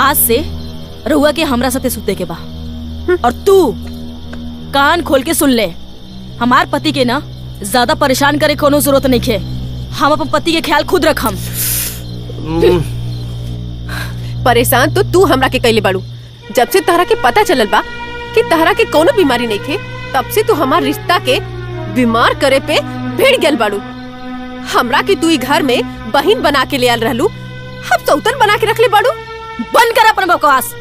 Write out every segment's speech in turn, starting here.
आज से रहुआ के हमरा साथे सुते के बा। और तू कान खोल के सुन ले, हमार पति के ना ज्यादा परेशान करे कोनो जरूरत नहीं है। हम अपन पति के ख्याल खुद रखम। परेशान तो तू हमरा के कैले बाड़ू। जब से तहरा के पता चलल बा कि तहरा के कोनो बीमारी नहीं थे, तब से तू हमार रिश्ता के बीमार करे पे भिड़ गेल बाड़ू। हमरा के तू घर में बहन बना के ले आल रहलू, हम सौतन बना के रख ले बाड़ू। बंद कर अपन बकवास।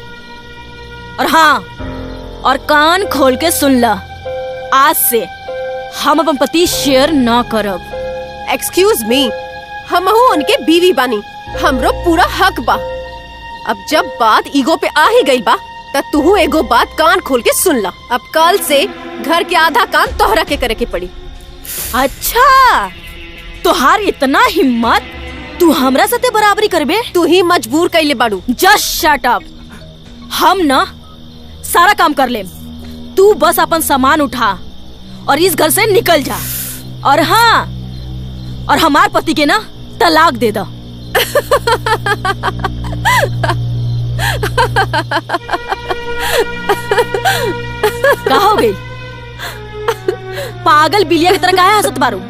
और हाँ, और कान खोल के सुन ला, आज से हम अपन पति शेयर ना करब। एक्सक्यूज मी, हमहू उनके बीवी बानी, हमरो पूरा हक बा। अब जब बात ईगो पे आ ही गई बा, त तू एगो बात कान खोल के सुन ला। अब कल से घर के आधा काम तोहरा के करे के पड़ी। अच्छा, तुहार इतना हिम्मत, तू हमरा साथे बराबरी करबे? तू ही मजबूर कैले बाड़ू। Just shut up. हम ना सारा काम कर लेम, तू बस अपन सामान उठा और इस घर से निकल जा। और हाँ, और हमार पति के ना तलाक दे दो। का हो गई? पागल बिलिया की तरह काहे हंसत बारू?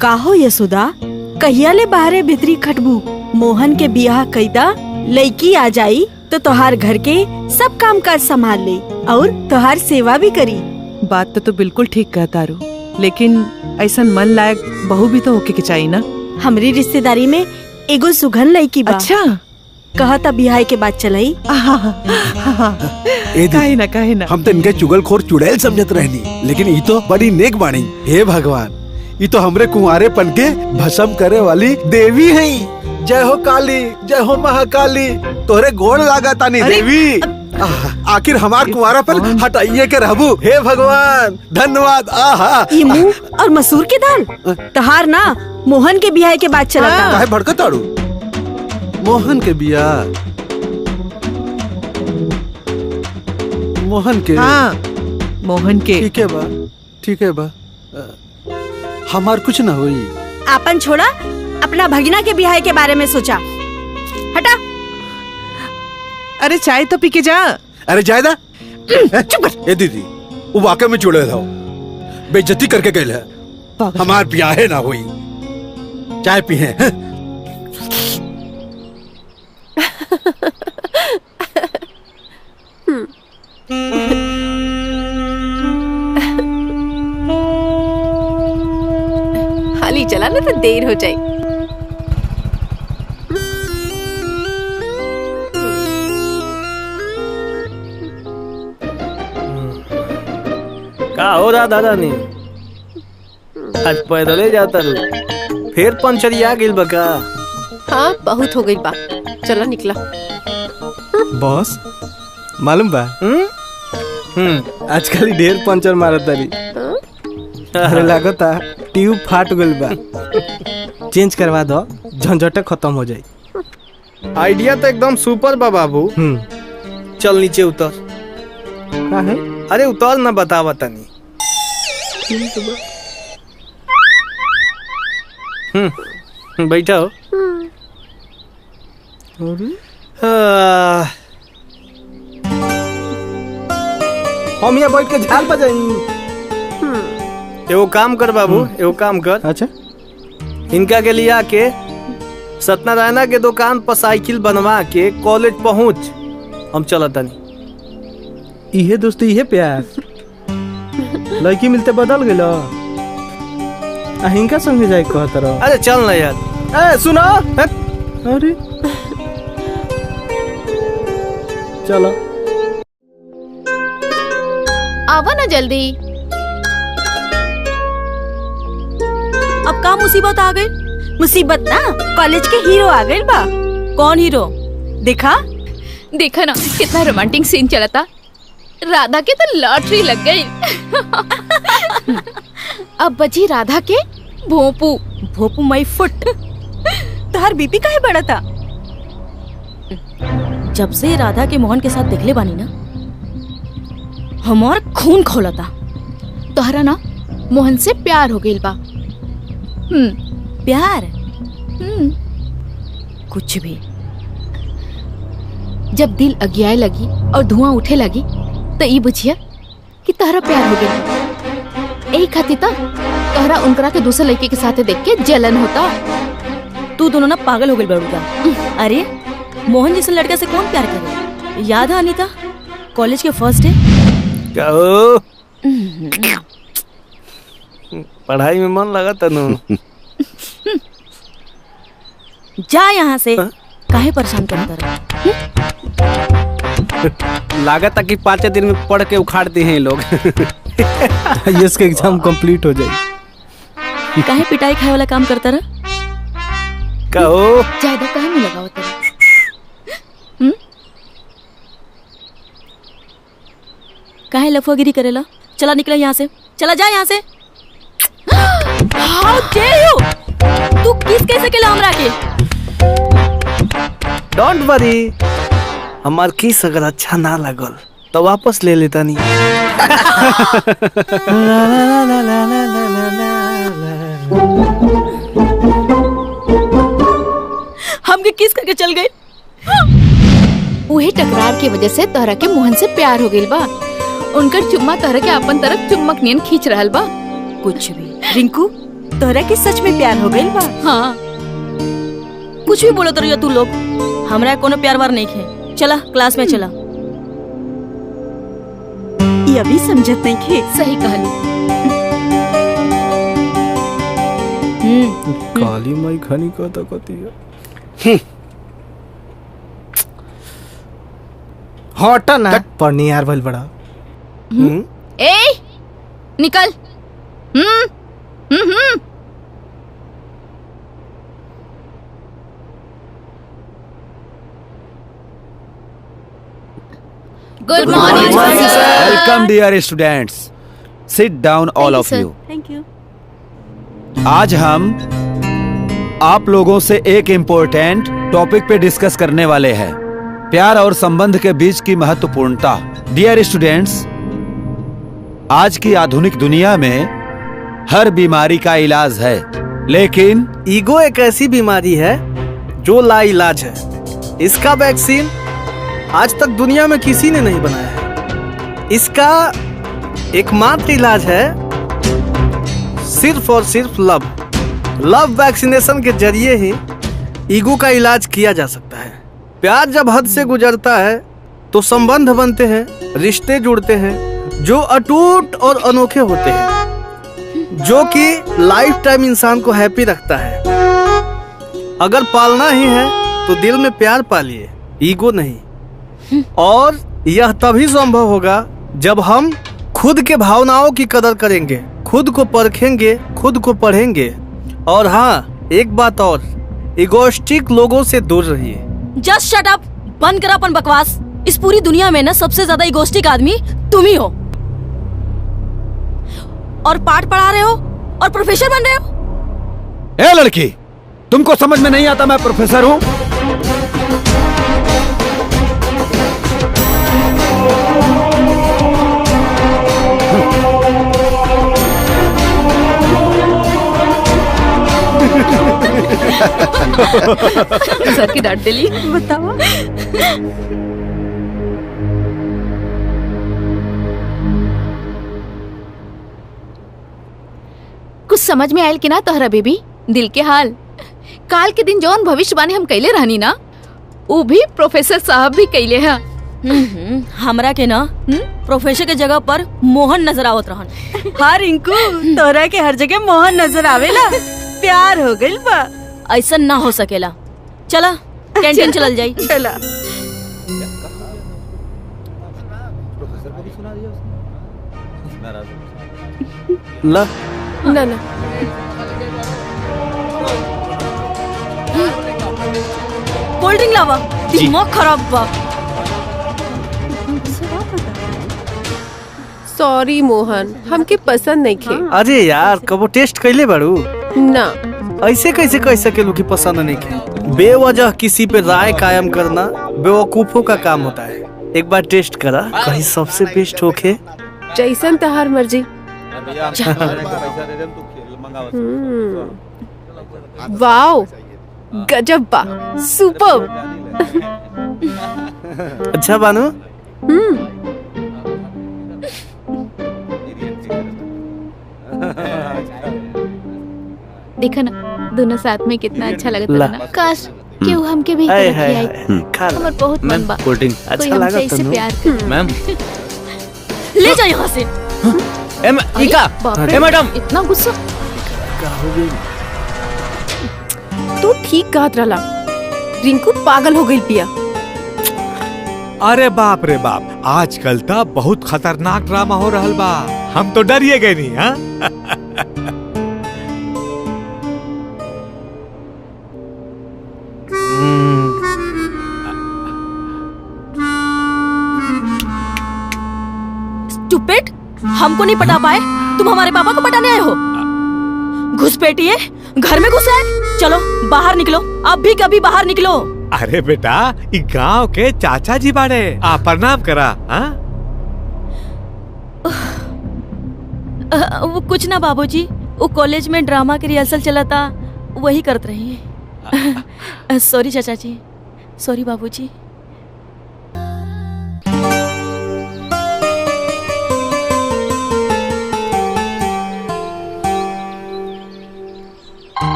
काहो यशोदा, कहिया ले बाहरे भीतरी खटबू? मोहन के बियाह कईदा, लड़की आ जाई तो तोहार घर के सब काम काज संभाल ले और तोहार सेवा भी करी। बात तो बिल्कुल ठीक कहता रू, लेकिन ऐसा मन लायक बहू भी तो होके के चाहिए ना। हमरी रिश्तेदारी में एगो सुघन लड़की बा। अच्छा, कहता बिहार के बाद चलाई। काहे ना हम तो इनके चुगलखोर चुड़ैल समझत रहनी, लेकिन ये तो बड़ी नेक बाणी। हे भगवान, ये तो हमरे कुंवारेपन के भस्म करे वाली देवी हैं। जय हो काली, जय हो महाकाली, तोरे गोड़ लागा तानी देवी। आखिर हमार कुंवारापन हटाइए के रहबू। हे भगवान, धन्यवाद। आहा, ये मुंह और मसूर के दाल तहार ना मोहन के बियाह के बाद चला। काहे भड़कत आड़ू? मोहन के बियाह? मोहन के? हाँ, मोहन के। ठीक है बा, ठीक है बा। हमार कुछ न हुई। अपन छोड़ा, अपना भगिना के बियाह के बारे में सोचा। हटा। अरे चाय तो पी के जा। अरे जायदा, चुप कर। ए दीदी, वो वाकई में चुड़ैल हो, बेइज्जती करके गए है। हमार ब्याह ना हुई। चाय पिए। हाली चला ना तो देर हो जाए। का हो रहा दादा ने? आज पैदले जाता रू, फिर पंचरिया गिल बका। हाँ, बहुत हो गई बा, चला निकला। बॉस, मालूम बा आजकल ढेर पंचर मारत तारी। अरे लागता ट्यूब फाट गइल बा, चेंज करवा दो, झंझट खत्म हो जाए। आइडिया तो एकदम सुपर बा बाबू। चल नीचे उतर। का है? अरे उतर ना, बतावा तनी। बैठा हो। हम यहाँ बैठ के झाल बजाई। एगो काम कर बाबू, एगो काम कर। अच्छा, इनका के लिया के सत्यनारायणा के दुकान पर साइकिल बनवा के कॉलेज पहुंच। हम चलत तनी। इहे दोस्ती इहे प्यार लड़की मिलते बदल गेलो हिंका संगे जाए कहत रहो। अरे चल ना यार। ए सुनो अरे चलो आवा ना जल्दी। अब का मुसीबत आ गई? मुसीबत ना कॉलेज के हीरो आ गए बा। कौन हीरो? देखा देखा ना कितना रोमांटिक सीन चला था। राधा के तो लॉटरी लग गई। अब बची राधा के भोपू। भोपू माई फुट। तोहर बीपी काहे बढ़ा था? जब से राधा के मोहन के साथ दिखले बानी ना हमार खून खोलता। तोहरा ना मोहन से प्यार हो गइल बा। प्यार? कुछ भी। जब दिल अगियाए लगी और धुआं उठे लगी तो ई बुझिया कि तोहरा प्यार हो गइल। यही खातिर तोहरा उनकरा के दूसरे लड़के के साथ देख के जलन होता। तू दोनों ना पागल हो गई बड़ू का। अरे मोहन जैसे लड़के से कौन प्यार करे? याद है अनीता कॉलेज के फर्स्ट डे? क्या हो? पढ़ाई में मन लगा तनु। जा यहाँ से। काहे परेशान करता रहा? लागत कि 5 दिन में पढ़ के उखाड़ते हैं लोग। यस के एग्जाम कंप्लीट हो जाए। काहे पिटाई खाए वाला काम करता रहा? कहो ज्यादा काहे में लगाओ तेरा? काहे लफुआगिरी करेला? चला निकला यहाँ से। चला जा यहाँ से। How dare you? तू किस कैसे केला हमरा के? डोंट वरी, हमार किस अगर अच्छा ना लगल तो वापस ले लेता नहीं। हमके किस करके चल गए? वही टकरार की वजह से तोहरा के मोहन से प्यार हो गइल बा। उनकर चुम्मा तोहरा के अपन तरफ चुम्बक नियन खींच रहल बा। कुछ भी। रिंकू तोहरा के सच में प्यार हो गइल बा? हाँ कुछ भी बोलो तो तू लोग। हमरा कोनो प्यार वार नहीं है। चला क्लास में चला। ये अभी समझत नहीं खे। सही कहली। काली माई खानी कहता कहती है। हटा ना पढ़नी यार भल बड़ा। ए निकल। Good morning sir. Welcome dear students, sit down all of you. Thank you. आज हम आप लोगों से एक इम्पोर्टेंट टॉपिक पे डिस्कस करने वाले हैं, प्यार और संबंध के बीच की महत्वपूर्णता। डियर स्टूडेंट्स, आज की आधुनिक दुनिया में हर बीमारी का इलाज है, लेकिन ईगो एक ऐसी बीमारी है जो लाइलाज है। इसका वैक्सीन आज तक दुनिया में किसी ने नहीं बनाया है। इसका एकमात्र इलाज है सिर्फ और सिर्फ लव। लव वैक्सीनेशन के जरिए ही ईगो का इलाज किया जा सकता है। प्यार जब हद से गुजरता है तो संबंध बनते हैं, रिश्ते जुड़ते हैं जो अटूट और अनोखे होते हैं, जो कि लाइफ टाइम इंसान को हैप्पी रखता है। अगर पालना ही है तो दिल में प्यार पालिए, ईगो नहीं। और यह तभी संभव होगा जब हम खुद के भावनाओं की कदर करेंगे, खुद को परखेंगे, खुद को पढ़ेंगे। और हाँ, एक बात और, इगोइस्टिक लोगों से दूर रहिए। Just shut up. बंद कर अपन बकवास। इस पूरी दुनिया में ना सबसे ज्यादा इगोइस्टिक आदमी तुम ही हो। और पाठ पढ़ा रहे हो और प्रोफेसर बन रहे हो। ए लड़की, तुमको समझ में नहीं आता मैं प्रोफेसर हूँ? सर की डांट दिली। बताओ। कुछ समझ में आयल कि ना तोहरा बेबी दिल के हाल? काल के दिन जौन भविष्यवाणी हम कैले रहनी ना, वो भी प्रोफेसर साहब भी कैले हैं। हमरा के ना प्रोफेसर के जगह पर मोहन नजर आवत रहन। हाँ रिंकू, तोरा के हर जगह मोहन नजर आवेला। प्यार हो गइल बा। ऐसा ना हो सकेला। चला कैंटीन चलल जाई। चला। ला ना ना कोल्ड ड्रिंक लावा। दिमाग खराब बा। सॉरी मोहन, हमके पसंद नहीं खे। अरे यार, कबो टेस्ट कैले बाड़ू? ना। ऐसे कैसे कह सकेलू कि पसंद नहीं खे? बेवजह किसी पे राय कायम करना बेवकूफों का काम होता है। एक बार टेस्ट करा, कहीं सबसे बेस्ट होके। जैसन तहार मर्जी। वाओ, गजब बा, सुपर। अच्छा बानू। देखा ना दोनों साथ में कितना अच्छा लगता है ना। काश केहू हमके भी हाय, खिलाई। खा लो। हमर बहुत मन बा। कोल्ड ड्रिंक कोई अच्छा हमसे लगा इससे तनु? प्यार करे। मैम ले जा यहाँ से। बाप रे, मैडम इतना गुस्सा। तू ठीक कहत रहला, रिंकू पागल हो गई पिया। अरे बाप रे बाप, आजकल तो बहुत खतरनाक ड्रामा हो रहल बा। हम तो डरिए गए नहीं। हाँ स्टूपिड, हमको नहीं पटा पाए, तुम हमारे पापा को पटाने आए हो। घुसपैठिए, घर में घुस आए। चलो बाहर निकलो, अब भी कभी बाहर निकलो। अरे बेटा, ई गांव के चाचा जी बाड़े, आ प्रणाम करा। हाँ वो कुछ ना बाबूजी, वो कॉलेज में ड्रामा की रिहर्सल चला था, वही करते रही। सॉरी चाचा जी, सॉरी बाबूजी।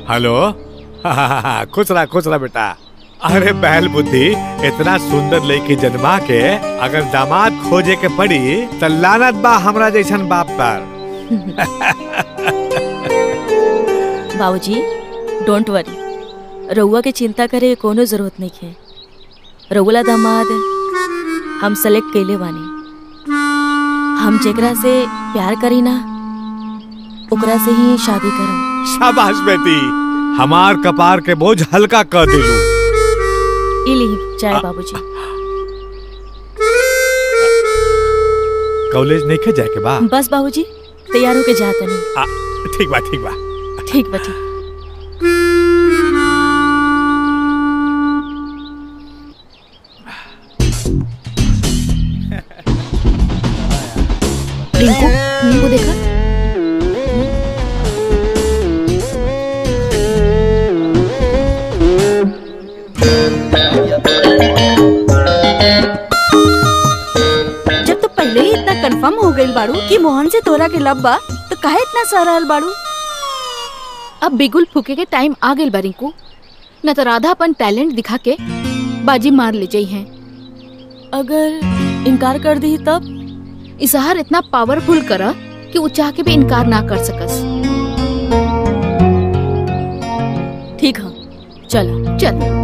हेलो। खुश रहा बेटा। अरे बैल बुद्धि, इतना सुंदर लड़की जन्मा के अगर दामाद खोजे के पड़ी तो लानत बा हमरा जैसन बाप पर। बाबूजी डोंट वरी, रउआ के चिंता करे कोनो जरूरत नहीं है। रउला दामाद हम सेलेक्ट कैले बानी। हम जेकरा से प्यार करी ना, ओकरा से ही शादी करम। शाबाश बेटी, हमार कपार के बोझ हल्का कर दिलू। इली चाय बाबूजी। कॉलेज नहीं के जाए के बा? बस बाबूजी तैयार होके जाता नहीं। ठीक बा ठीक बा ठीक बा ठीक। रिंकू, वो देखा। जब तो पहले ही इतना कंफर्म हो गई बाड़ू कि मोहन से तोरा के लब बा, तो काहे इतना सहरल बाड़ू? अब बिगुल फूके के टाइम आ गइल बा रिंकू, न तो राधा अपन टैलेंट दिखा के बाजी मार ले जाई हैं। अगर इनकार कर दी तब? इजहार इतना पावरफुल करा कि वो चाह के भी इनकार ना कर सकस। ठीक है, चल चल।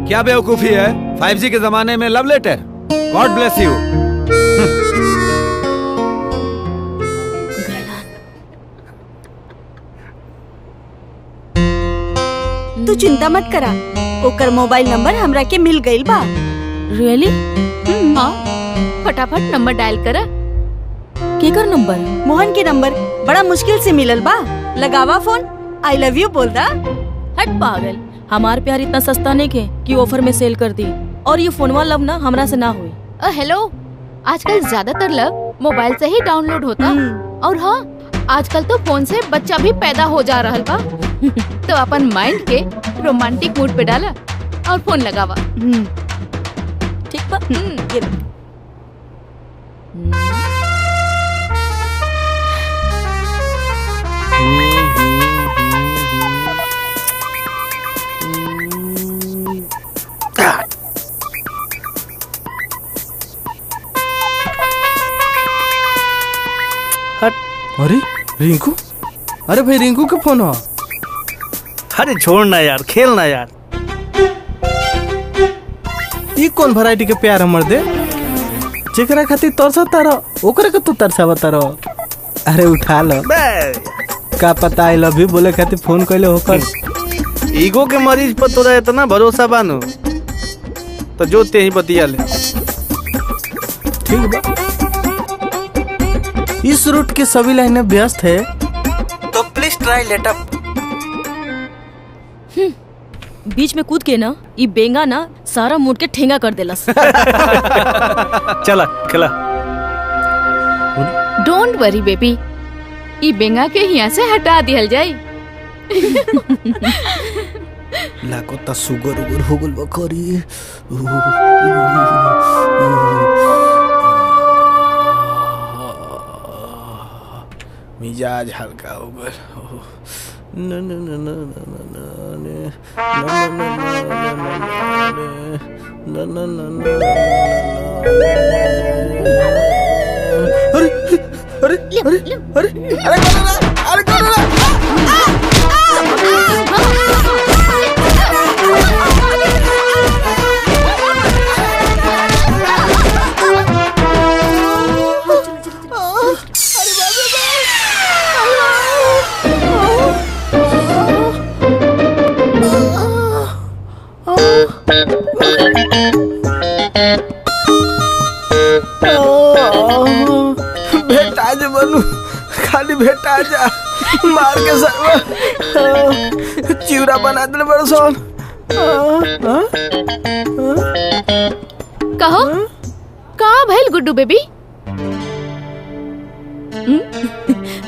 क्या बेवकूफी है 5G के जमाने में love letter. God bless you. तू चिंता मत करा, ओकर मोबाइल नंबर हमरा के मिल गइल बा। रियली? हाँ, फटाफट नंबर डायल करा। केकर नंबर? मोहन के नंबर बड़ा मुश्किल से मिलल बा। लगावा फोन, आई लव यू बोल दा। हट पागल, हमार प्यार इतना सस्ता नहीं के कि ऑफर में सेल कर दी। और ये फोनवा लव ना हमरा से ना हुई। हेलो, आजकल ज्यादातर लव मोबाइल से ही डाउनलोड होता। और हाँ, आजकल तो फोन से बच्चा भी पैदा हो जा रहा बा। तो अपन माइंड के रोमांटिक मूड पे डाला और फोन लगावा। ठीक बा? ये लो। हट। अरे रिंकू, अरे भाई रिंकू का फोन हो। अरे छोड़ ना यार, खेल ना यार। ये कौन वैरायटी के प्यार हमर दे जेकरा खातिर तरसा तारो ओकरे के तू तरसावा तारो। अरे उठा लो, का पता आई लव यू बोले खातिर फोन कइले होकर। ईगो के मरीज पर तोरा इतना भरोसा बानो तो जो ते ही बतिया ले। ठीक बा, इस रूट की सभी लाइनें व्यस्त है तो प्लीज ट्राई लेटर। बीच में कूद के ना ये बेंगा ना सारा मूड के ठेंगा कर देलस। चला खिला। डोंट वरी बेबी, ई बेंगा के यहाँ से हटा दिहल जाई। लाको ता सुगर उगर हो गल बकरी। मिजाज हल्का हो गया। न न न न न न न न। अरे अरे अरे अरे अरे भेटा जा बनू, खाली भेटा जा। मार के सब चिवड़ा बना दे बरसों। कहो का भइल गुड्डू बेबी?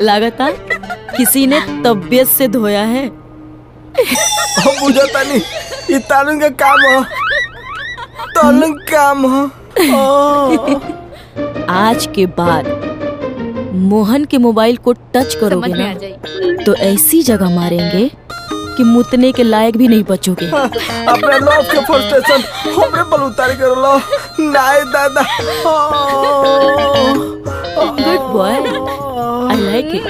लागता किसी ने तबीयत से धोया है। बुझता नहीं, ये तालुन का काम हो, तालुन काम हो। आज के बाद मोहन के मोबाइल को टच करोगे समझ में ना आ जाई। तो ऐसी जगह मारेंगे कि मुतने के लायक भी नहीं बचोगे। अपने लव के फ्रस्ट्रेशन हमरे पर उतार कर लो। नाय दादा। Good boy, I like it.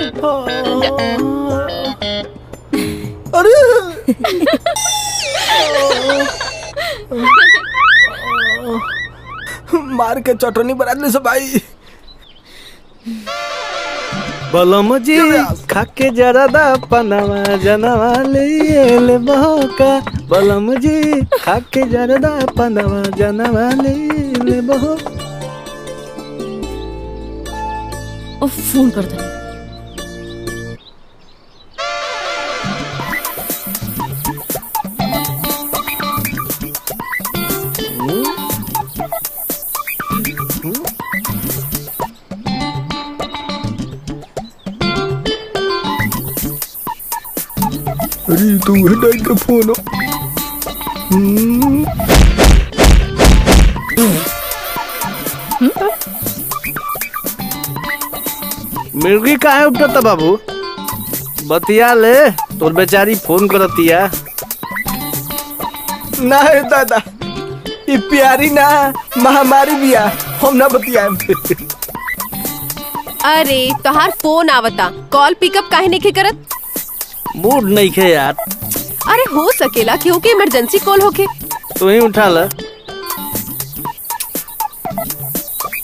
अरे मार के चटनी बना दे सब भाई। बलम जी खाके जरा दा पनावा जनवा ले बहोका। बलम जी खाके जरा दा पनावा जनवा ले बहो। फोन कर दे। अरे तू हटाई का फोन हो। मिर्गी कहाँ उठता बाबू? बतिया ले, तोर बेचारी फोन करतिया। ना है दादा, ये प्यारी ना महामारी बिया, हम ना बतिया। अरे तोहार फोन आवता, कॉल पिकअप काहे नहीं करत? मूड नहीं खे यार। अरे हो सकेला क्योंकि इमरजेंसी कॉल होके। तू ही उठा ला।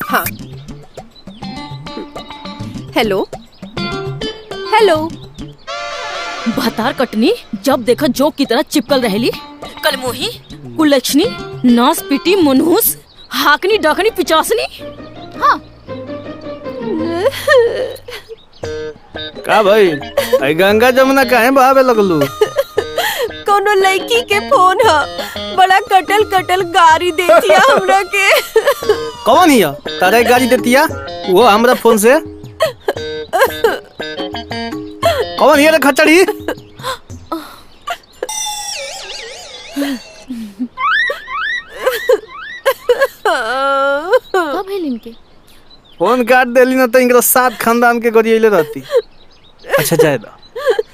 हाँ, हेलो हेलो। भतार कटनी जब देखा जोक की तरह चिपकल रहेली। पागल मोही, कुलक्षणी, नास पिटी, मनहूस, हाकनी डकनी पिचासनी। हाँ का भाई आई गंगा जमुना काहे बहावे लगलू? कोनो लड़की के फोन है, बड़ा कटल कटल गाड़ी देतिया हमरा के। कौन हिया तारा गाड़ी देतिया वो हमरा फोन से? कौन हिया रे खचड़ी? कब है इनके? फोन काट देली ना तो इनका 7 खानदान के गरियले रहती। अच्छा जाए दा,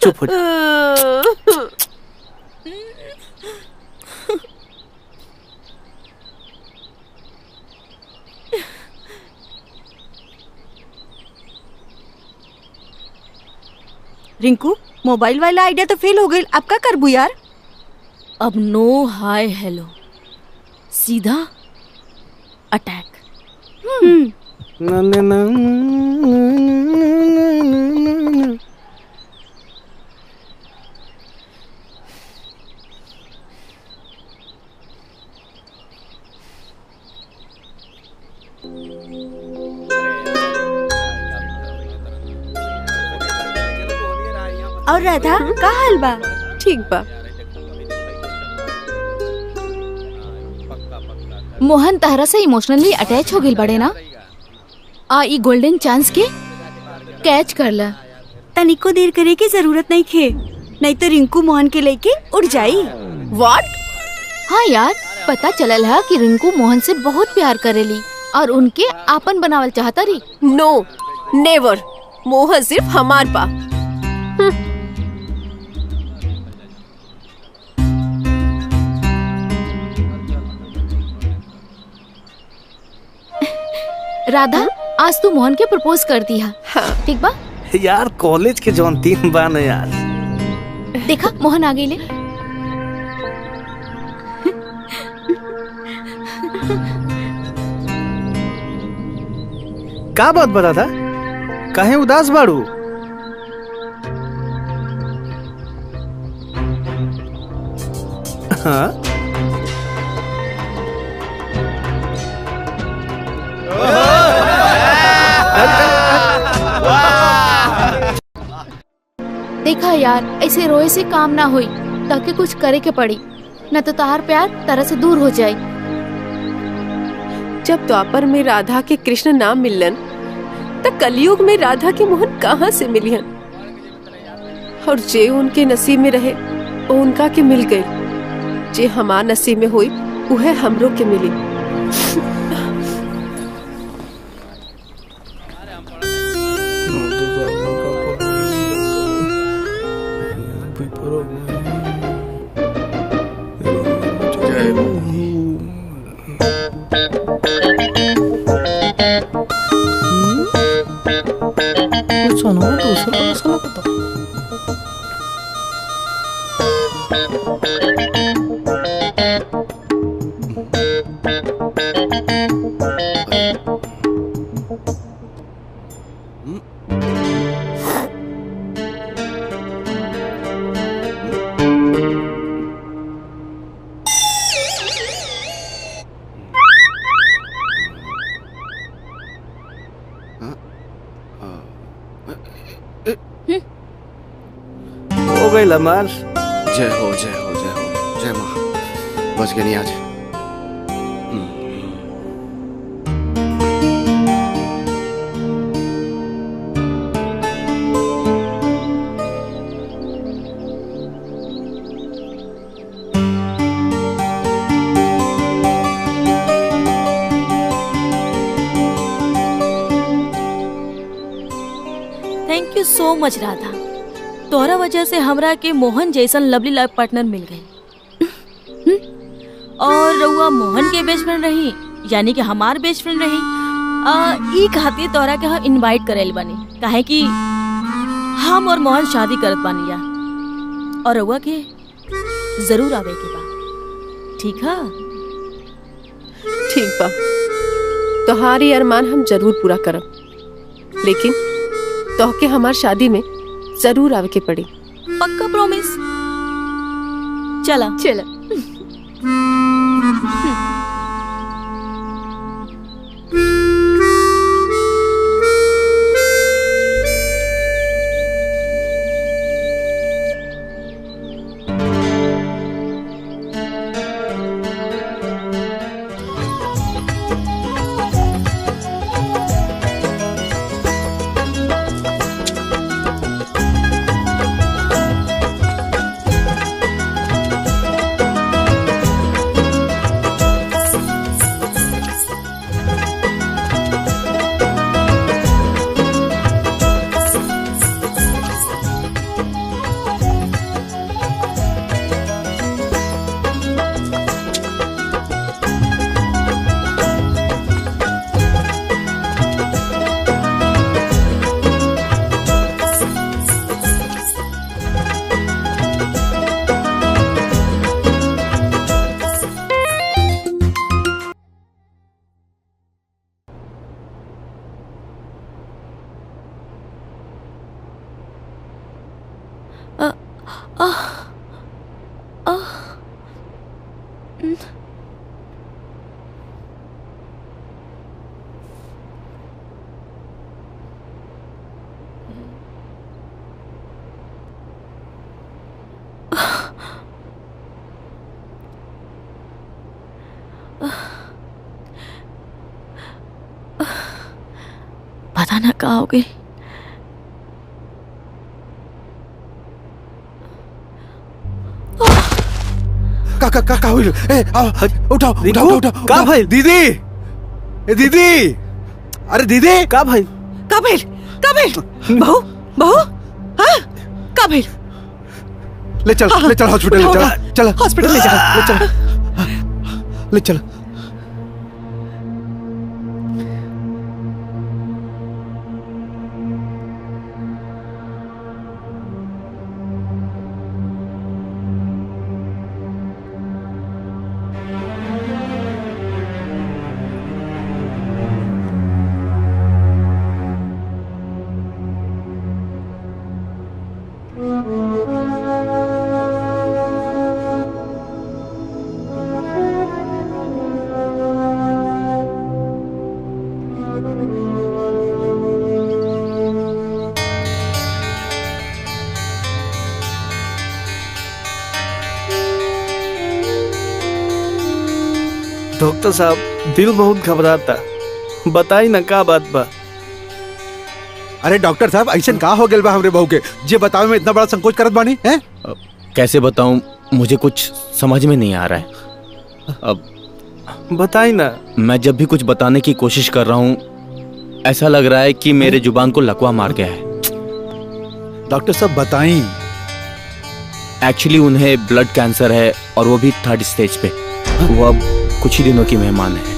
चुप हो जा। रिंकू, मोबाइल वाला आइडिया तो फेल हो गई, अब क्या करबू यार? अब नो हाय हेलो, सीधा अटैक। ना ना ना और राधा का हाल बा? ठीक बा। मोहन तहरा से इमोशनली अटैच हो गई बड़े ना, आ ई गोल्डन चांस के कैच कर ला। तनिको देर करे की जरूरत नहीं खे, नहीं तो रिंकू मोहन के लेके उड़ जाई। व्हाट? हाँ यार, पता चलल है कि रिंकू मोहन से बहुत प्यार करेली और उनके आपन बनावल चाहता रही। नो नेवर, मोहन सिर्फ हमार बा। राधा, आज तू मोहन के प्रपोज कर दिया। हाँ। ठीक बा यार, कॉलेज के जौन 3 बा न यार। देखा मोहन आ गई ले। का बात बता था? काहे उदास बाड़ू? हाँ? देखा यार, ऐसे रोए से काम ना हुई, ताकि कुछ करे के पड़ी, न तो तार प्यार तरह से दूर हो जाए। जब द्वापर में राधा के कृष्ण नाम मिलन, तब कलयुग में राधा के मोहन कहाँ से मिलियन? और जे उनके नसीब में रहे वो उनका के मिल गई, जे हमार नसीब में हुई उहे हमरो के मिली। हो गई लमार। जय हो जय हो जय हो, जय माँ। बच गए नहीं आज। Thank you so much Radha, तोहरा वजह से हमरा के मोहन जैसन लवली लाइफ पार्टनर मिल गई। और रउआ मोहन के बेस्ट फ्रेंड रही, यानी कि हमार बेस्ट फ्रेंड रही। ई खातिर तोहरा के हम इनवाइट करेल बानी, काहे कि हम और मोहन शादी करत बानी यार, और रउआ के जरूर आवे के बा। ठीक है? ठीक बा, तोहारी अरमान हम जरूर पूरा करब, लेकिन तोहके हमार शादी में जरूर आवे के पड़ी। पक्का प्रॉमिस? चला चला। पता ना कहाँ हो गई। का हुई? ए आओ, उठाओ उठाओ उठाओ का भाई? दीदी, ए दीदी, अरे दीदी का भाई? बहू बहू, हाँ का भेल? ले चल हॉस्पिटल, ले चल हॉस्पिटल ले जा, ले चल। डॉक्टर साहब, दिल बहुत घबराता, बताई ना का बात बा। अरे डॉक्टर साहब, ऐसा का हो गया बा हमरे बहू के जे बतावे में इतना बड़ा संकोच करत बानी हैं? कैसे बताऊं, मुझे कुछ समझ में नहीं आ रहा है। अब बताई ना। मैं जब भी कुछ बताने की कोशिश कर रहा हूं, ऐसा लग रहा है कि मेरे जुबान को लकवा मार गया है। डॉक्टर साहब बताई। एक्चुअली उन्हें ब्लड कैंसर है और वो भी 3rd स्टेज पे। वो अब कुछ ही दिनों की मेहमान है।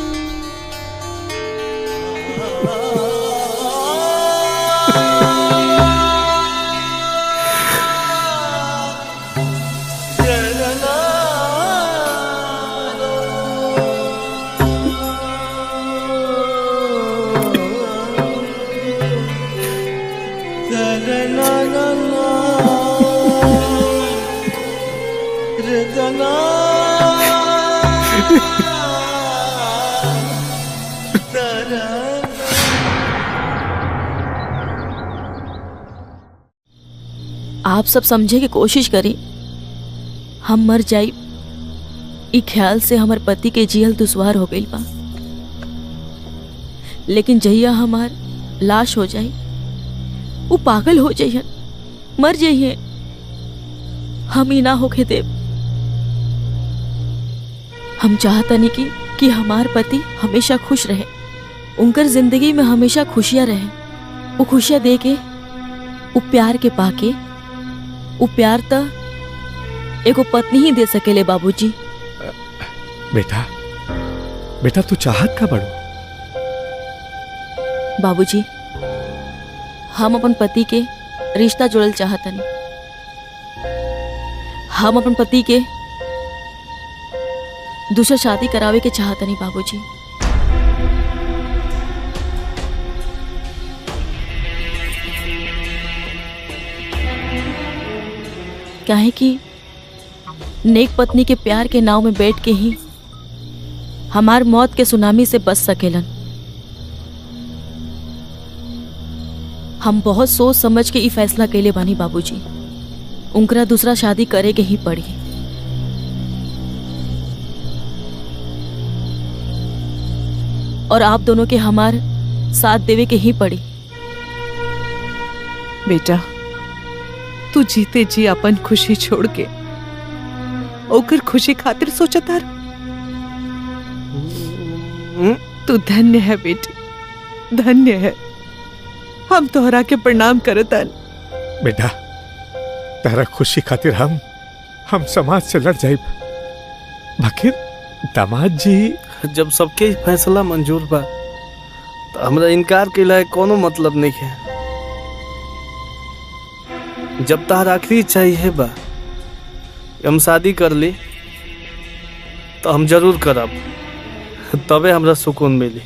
आप सब समझे की कोशिश करी। हम मर जाई ई ख्याल से हमार पति के जियल दुश्वार हो गई बा, लेकिन जहिया हमार लाश हो जाई वो पागल हो जाइए, मर जाइए। हम ही ना होके देव। हम चाहतनी कि हमार पति हमेशा खुश रहे, उनकर जिंदगी में हमेशा खुशियां रहे। वो खुशियां दे के, वो प्यार के पाके, वो प्यार त एगो पत्नी ही दे सकेले बाबूजी। बेटा तू चाहत का बड़ो? बाबूजी, हम अपन पति के रिश्ता जोड़ल चाहतनी। हम अपन पति के दूसरा शादी करावे के चाहतनी बाबूजी। काहे कि नेक पत्नी के प्यार के नाव में बैठ के ही हमार मौत के सुनामी से बच सकेलन। हम बहुत सोच समझ के ई फैसला कैले बानी बाबूजी, उनकरा दूसरा शादी करे के ही पड़ी। और आप दोनों के हमार साथ देवे के ही पड़ी। बेटा, तू जीते जी अपन खुशी छोड़ के ओकर खुशी खातिर सोचता रह। तू धन्य है बेटी, धन्य है। हम तोहरा के प्रणाम करतन। बेटा, तारा खुशी खातिर हम समाज से लड़ जाइब, बाकी दामाद जी जब सबके फैसला मंजूर बा तो हमरा इनकार के लायक कोनो मतलब नहीं है। जब तहार आखिरी इच्छा है बा हम शादी कर ली तो हम जरूर करब, तबे हमरा सुकून मिली।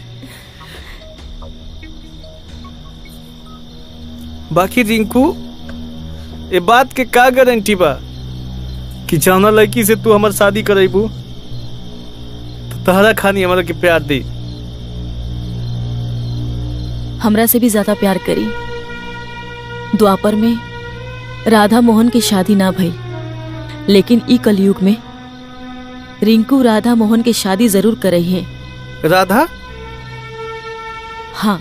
बाकी रिंकू, ये बात के का गारंटी बा कि जौना लड़की से तू हमार शादी करेबू तो तहरा खानी हमरा के प्यार दी। हमरा से भी ज्यादा प्यार करी। द्वापर में राधा मोहन की शादी ना भई, लेकिन ई कलयुग में रिंकू राधा मोहन की शादी जरूर कर रही है। राधा? हाँ।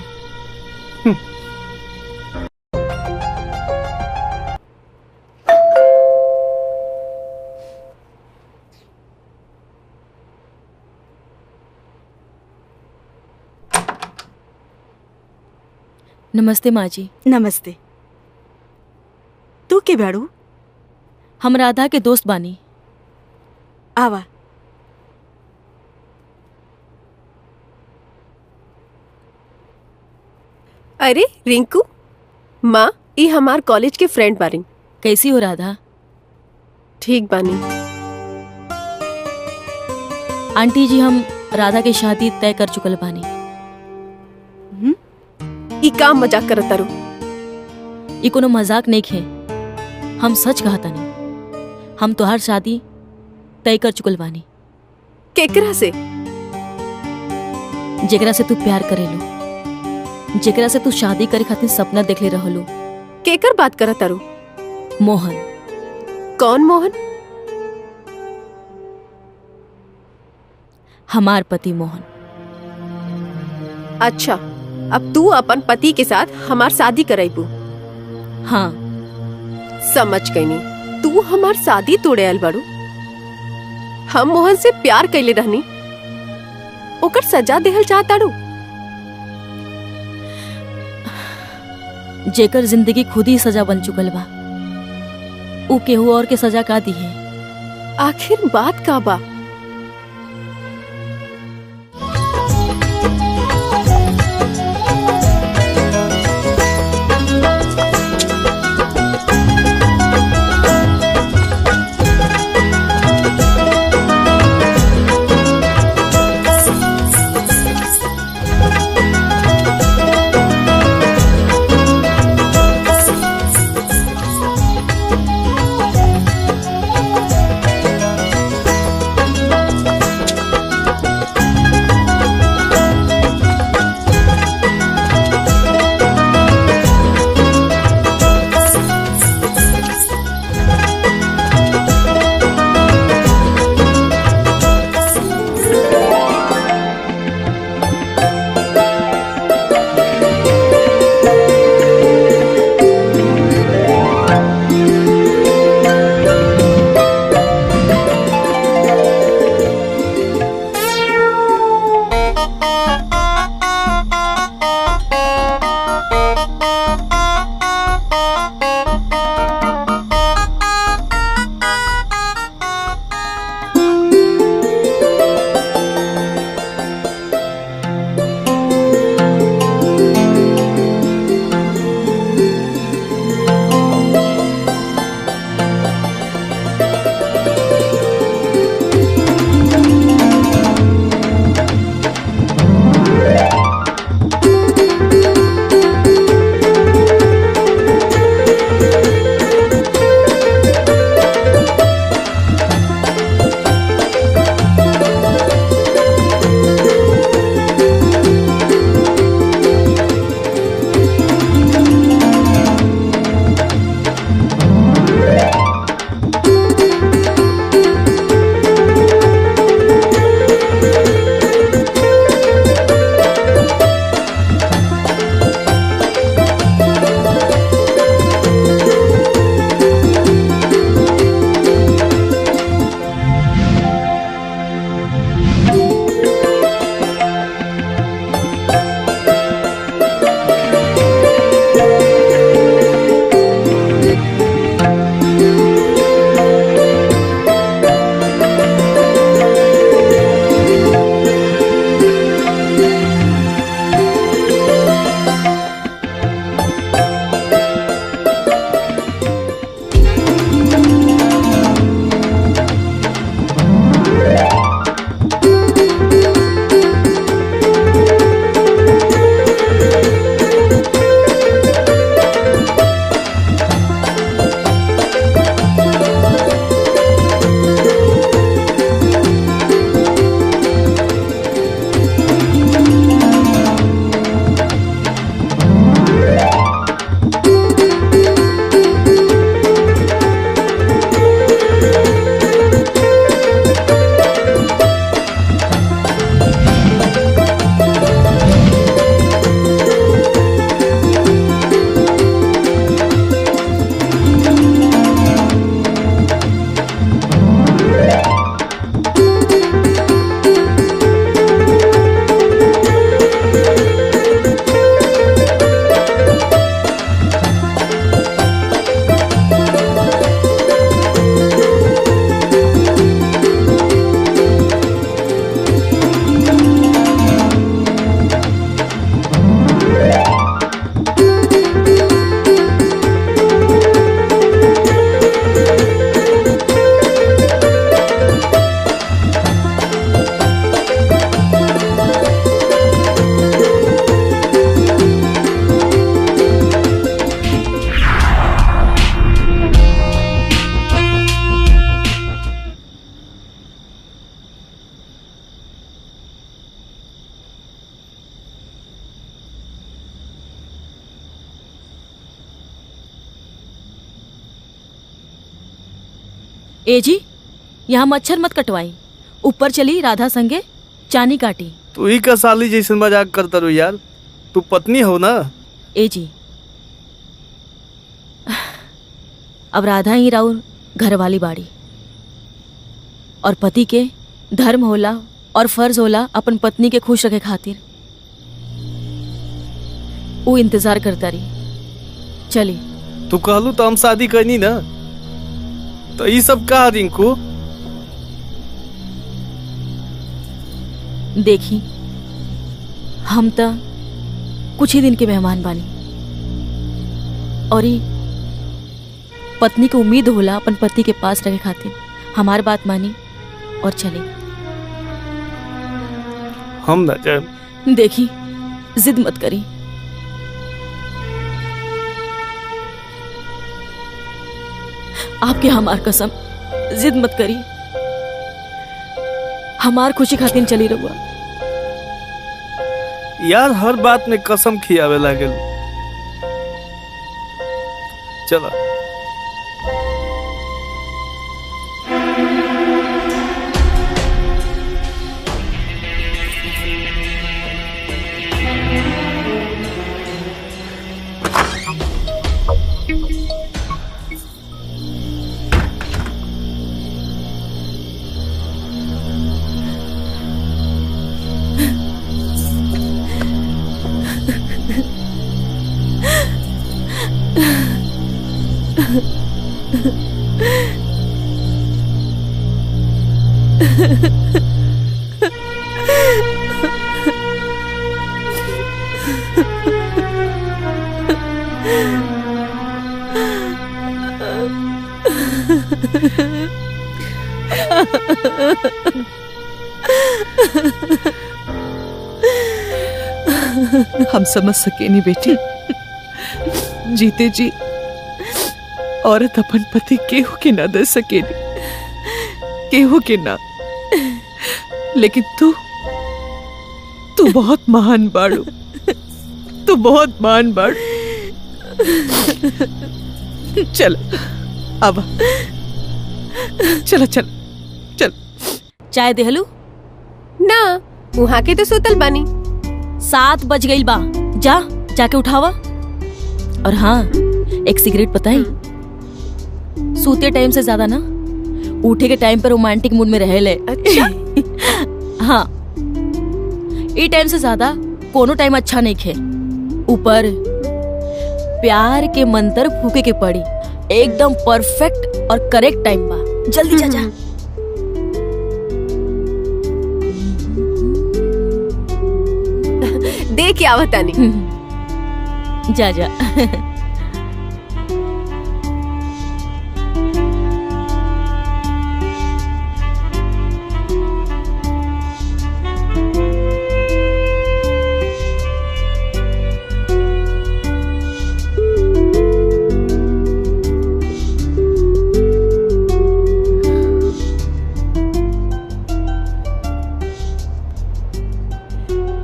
नमस्ते माँ जी। नमस्ते। तू के बाड़ू? हम राधा के दोस्त बानी। आवा। अरे रिंकू, माँ ई हमार कॉलेज के फ्रेंड बारी। कैसी हो राधा? ठीक बानी आंटी जी, हम राधा की शादी तय कर चुकल बानी। ई काम मजाक करत तारू? ई कोनो मजाक नहीं है, हम सच कहता नहीं। हम तोहार शादी तय कर चुकल बानी। केकरा से? जेकरा से तू प्यार करेलो, जेकरा से तू शादी करे खातिर सपना देख ले रहलो। केकर बात करत तारू? मोहन। कौन मोहन? हमार पति मोहन। अच्छा, अब तू अपन पति के साथ हमार शादी कराइबू? हाँ। समझ गईनी, तू हमार शादी तोड़े आल बाड़ू। हम मोहन से प्यार कैले रहनी, ओकर सजा देहल चाहताड़ू? जेकर जिंदगी खुद ही सजा बन चुकल बा, ऊ केहू और के सजा का दी है? आखिर बात का बा? ए जी, यहाँ मच्छर मत कटवाई, ऊपर चली राधा संगे चानी काटी। तू ही का साली जैसे मजाक करता रो यार, तू पत्नी हो ना। ए जी, अब राधा ही राउर घर वाली बाड़ी, और पति के धर्म होला और फर्ज होला अपन पत्नी के खुश रखे खातिर। वो इंतजार करता रही। चली। तू कहलू तो हम शादी करनी ना, तो ये सब कहा रिंकू? देखी, हम तो कुछ ही दिन के मेहमान बानी, और ये पत्नी को उम्मीद होला अपन पति के पास रखे खातिर। हमार बात मानी और चले। हम ना जाए। देखी, जिद मत करी। आपके हमार कसम, जिद मत करी। हमार खुशी खातिर चली रहुआ। यार हर बात में कसम खियावे लागल। चला। हम समझ सके नहीं बेटी, जीते जी औरत अपन पति केहू के ना दे सके, केहू के ना। लेकिन तू बहुत महान बाड़ू, तू बहुत महान बाड़ू। चल अब चल चल चल। चाय देहलू ना, वहाँ के तो सुतल बानी। 7 बज गई बा, जा जाके उठावा। और हाँ, एक सिगरेट बताई, सूते टाइम से ज्यादा ना उठे के टाइम पर रोमांटिक मूड में रहे ले। अच्छा? हाँ, ये टाइम से ज्यादा कोनो टाइम अच्छा नहीं खे। ऊपर प्यार के मंत्र फूके के पड़ी, एकदम परफेक्ट और करेक्ट टाइम बा। जल्दी जा जा। दे के आवतानी। जा जा।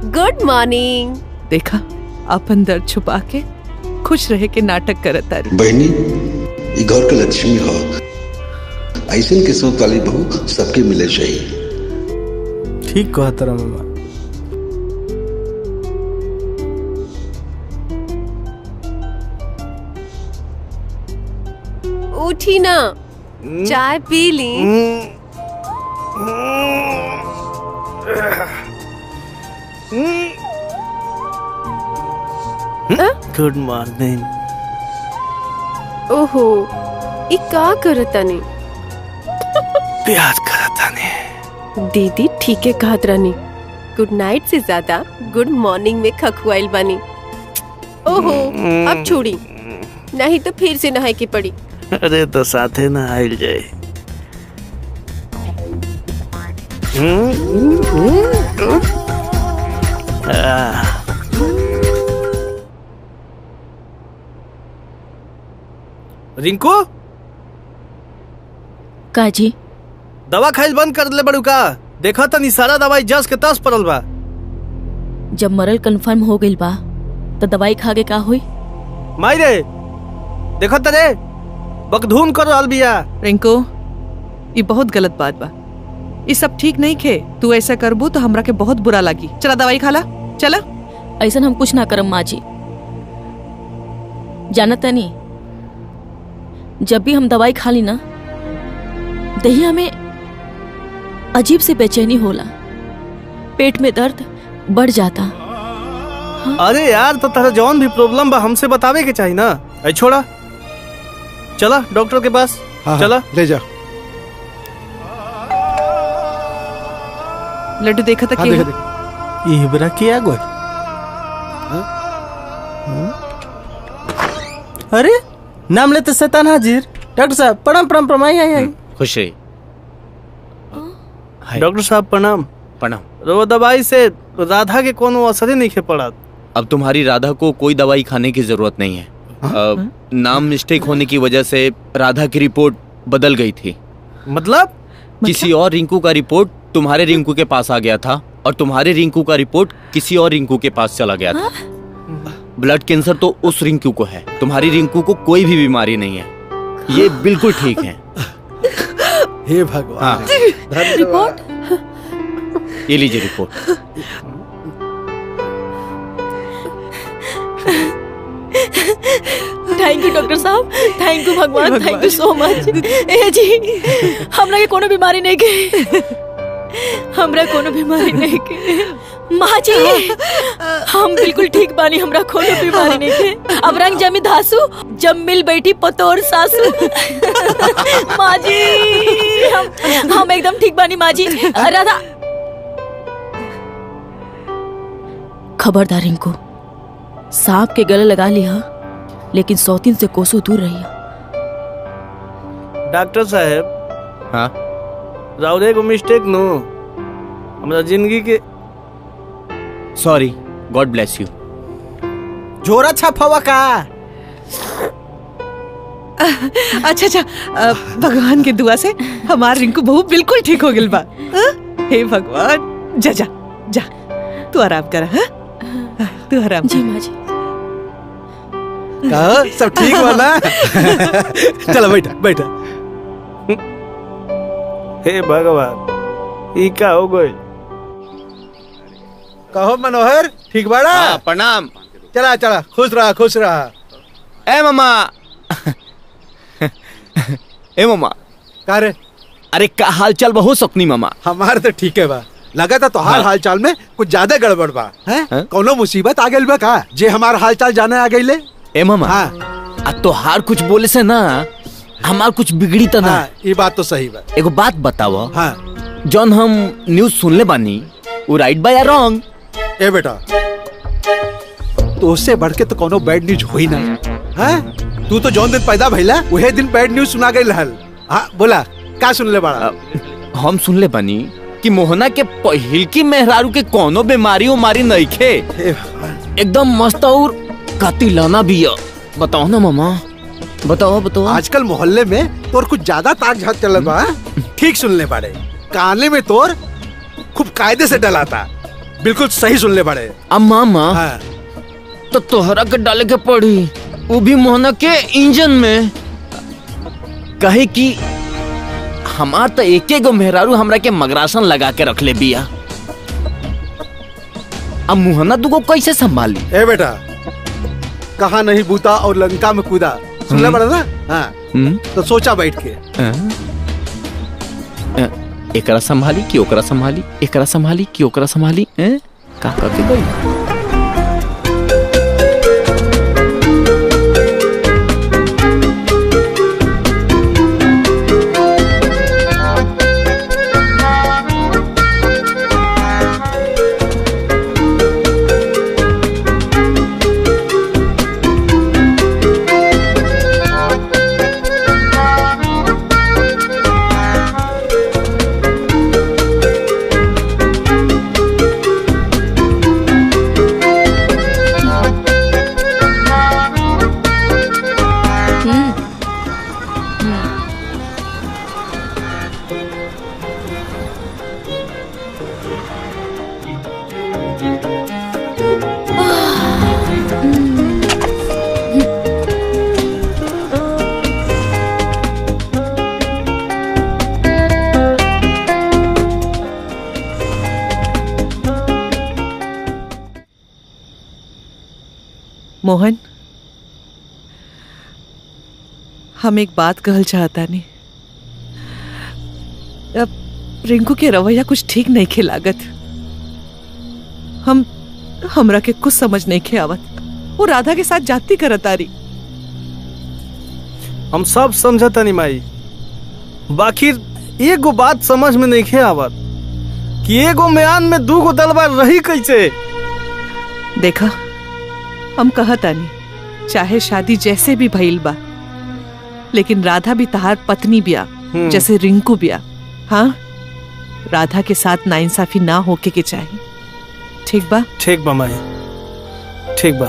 Good morning. देखा, अपन दर्द छुपा के खुश रहे के नाटक करत तारी। बहनी, ई घर के लक्ष्मी हो, ऐसन किस्मत वाली बहू सबके मिले चाहिए। ठीक कहा तेरा मामा। उठी ना, चाय पी ली। Good morning. ओहो, ई का करतानी? प्यार करतानी। दीदी ठीक है कहत रानी, गुड नाइट से ज्यादा गुड मॉर्निंग में खखुआइल बानी। ओहो, अब छोड़ी, नहीं तो फिर से नहाए की पड़ी। अरे तो साथे ना आइल जाए। रिंकू, काजी दवा खाइल बंद कर ले बड़ू का? देखा तनी सारा दवाई जस के तस पड़ल बा। जब मरल कंफर्म हो गइल बा तो दवाई खा के का हुई? माई रे, देखा तरे बकधून कर रहल बिया। रिंकू, ये बहुत गलत बात बा। ये सब ठीक नहीं खे। तू ऐसा करबू तो हमरा के बहुत बुरा लगी। चला दवाई खा ला, चला। ऐसा हम कुछ ना करम माँ जी। जानता नहीं, जब भी हम दवाई खा ली ना, दहिया में अजीब से बेचैनी होला, पेट में दर्द बढ़ जाता। अरे यार, तो तेरा जौन भी प्रॉब्लम बा हमसे बतावे के चाहिए ना। ऐ छोड़ा, चला डॉक्टर के पास। हाँ, चला ले जा। लड्डू देखा था हाँ, क्या? देखा। ये बरा किया गोल। अरे नाम लेते शैतान हाजिर। डॉक्टर साहब प्रणाम प्रणाम प्रणाम। आई खुश रही। डॉक्टर साहब प्रणाम। प्रणाम। रो दवाई से राधा के कोनो असर ही नहीं खे पड़ा। अब तुम्हारी राधा को कोई दवाई खाने की जरूरत नहीं है। नाम मिस्टेक होने की वजह से राधा की रिपोर्ट बदल गई थी। मतलब किसी और रिंकू का रिपोर्ट तुम्हारे रिंकू के पास आ गया था और तुम्हारे रिंकू का रिपोर्ट किसी और रिंकू के पास चला गया था। ब्लड कैंसर तो उस रिंकू को है, तुम्हारी रिंकू को कोई भी बीमारी नहीं है। ये बिल्कुल ठीक है। हे भगवान। रिपोर्ट? ये लीजिए रिपोर्ट। थैंक यू डॉक्टर साहब, थैंक यू भगवान, थैंक यू सो मच। ए जी, हमरा के कोनो बीमारी नहीं के, हमरा कोनो बीमारी नहीं के। माँ जी, हम बिल्कुल ठीक बानी, हमरा कोनो बीमारी नहीं के। अब रंग जमी धासु, जब मिल बैठी पतोर सासु। माँ जी, हम एकदम ठीक बानी माँ जी। राधा, खबरदार इनको, सांप के गले लगा लिया, लेकिन सौतीन से कोसों दूर रही। डॉक्टर साहब। हाँ? राउरे को मिस्टेक नो, हमरा जिंदगी के। Sorry, God bless you. जोरा छापवा का। अच्छा, भगवान के दुआ से हमार रिंकू बहू बिल्कुल ठीक हो गइल बा। हे भगवान, जा जा जा, तू आराम कर। हाँ, तू आराम। जी माँ जी। सब ठीक वाला। चलो बैठा बैठा। हे भगवान, ई का हो गई? कहो मनोहर, ठीक बाड़ा? हाँ, प्रणाम। चला चला, खुश रहा खुश रहा। ए मामा। ए मामा। का रे? अरे का हाल चाल बहु सकनी मामा? हमारे तो ठीक है बा। लगा था तोहार हाल चाल में कुछ ज्यादा गड़बड़ बा। हैं? कौनो मुसीबत आ गइल बा का जे हमार हाल चाल जाने आ गइले? ए मामा। हाँ। तोहार कुछ बोले से ना हमार कुछ बिगड़ी तो ना। हाँ, ये बात तो सही बा। एगो बात बताओ। हाँ। जौन हम न्यूज सुनले बानी, वो राइट बा या रॉन्ग? ए बेटा, तो उससे बढ़ के तो कोनो बैड न्यूज हुई ना। हैं? तू तो जौन दिन पैदा भइला वही दिन बैड न्यूज सुना गइल रहल। हाँ बोला, का सुनले बाड़ा? हम सुनले बानी कि मोहना के पहिल की मेहरारू के कोनो बीमारी उमारी नहीं खे, एकदम मस्त और कातिलाना भी है। बताओ ना मामा, बताओ बताओ। आजकल मोहल्ले में तोर कुछ ज्यादा ताक झाक चल बा। ठीक सुनले बाड़े, काने में तोर खूब कायदे से डलाता। बिल्कुल सही सुनले बाड़े। अब मामा तो तोहरा के डाले के पड़ी, वो भी मोहना के इंजन में। कहे कि हमार तो एक गो मेहरारू हमरा के मगरासन लगा के रख ले बिया। अब मोहना तुको कैसे संभाली? ए बेटा, कहा नहीं बूता और लंका में कूदा, सुनले बड़ा ना? हाँ। तो सोचा बैठ के। एकरा संभाली कि ओकरा संभाली, एकरा संभाली कि ओकरा संभाली, का करके गई? मोहन, हम एक बात कहल चाहता नहीं। अब रिंकू के रवैया कुछ ठीक नहीं खे लागत। हमरा के कुछ समझ नहीं खे आवत। वो राधा के साथ जाती करत आरी। हम सब समझता नहीं माई, बाकी एगो बात समझ में नहीं खे आवत कि एगो म्यान में दूगो तलवार रही कैसे। देखा, हम कहता नहीं, चाहे शादी जैसे भी भइल बा, लेकिन राधा भी तहार पत्नी बिया जैसे रिंकू बिया। हाँ, राधा के साथ नाइंसाफी ना होके के चाहिए। ठीक बा? ठीक बा माई, ठीक बा।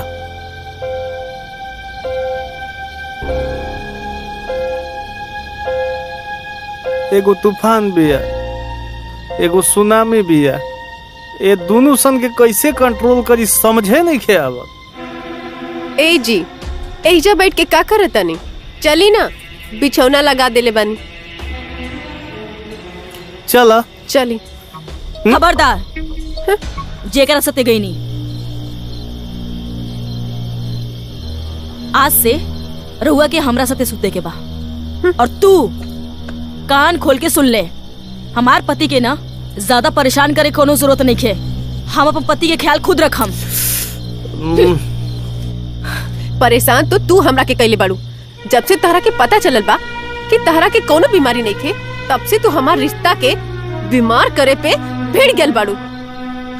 एगो तूफान बिया, एगो सुनामी बिया। ये दोनों सन के कैसे कंट्रोल करी समझे नहीं खे आवत। ए जी, एजा बैठ के का करता नहीं? चली ना, बिछौना लगा देले बानी। चला चली। खबरदार, जेकरा सते गई नहीं। आज से रहुआ के हमरा सते सुते के बा। और तू कान खोल के सुन ले, हमार पति के ना ज्यादा परेशान करे कोनो जरूरत नहीं है। हम अपन पति के ख्याल खुद रखम। परेशान तो तू हमरा के कैले बाड़ू। जब से तहरा के पता चलल बा कि तहरा के कोनो बीमारी नहीं थे, तब से तू हमार रिश्ता के बीमार करे पे भिड़ गेल बाड़ू।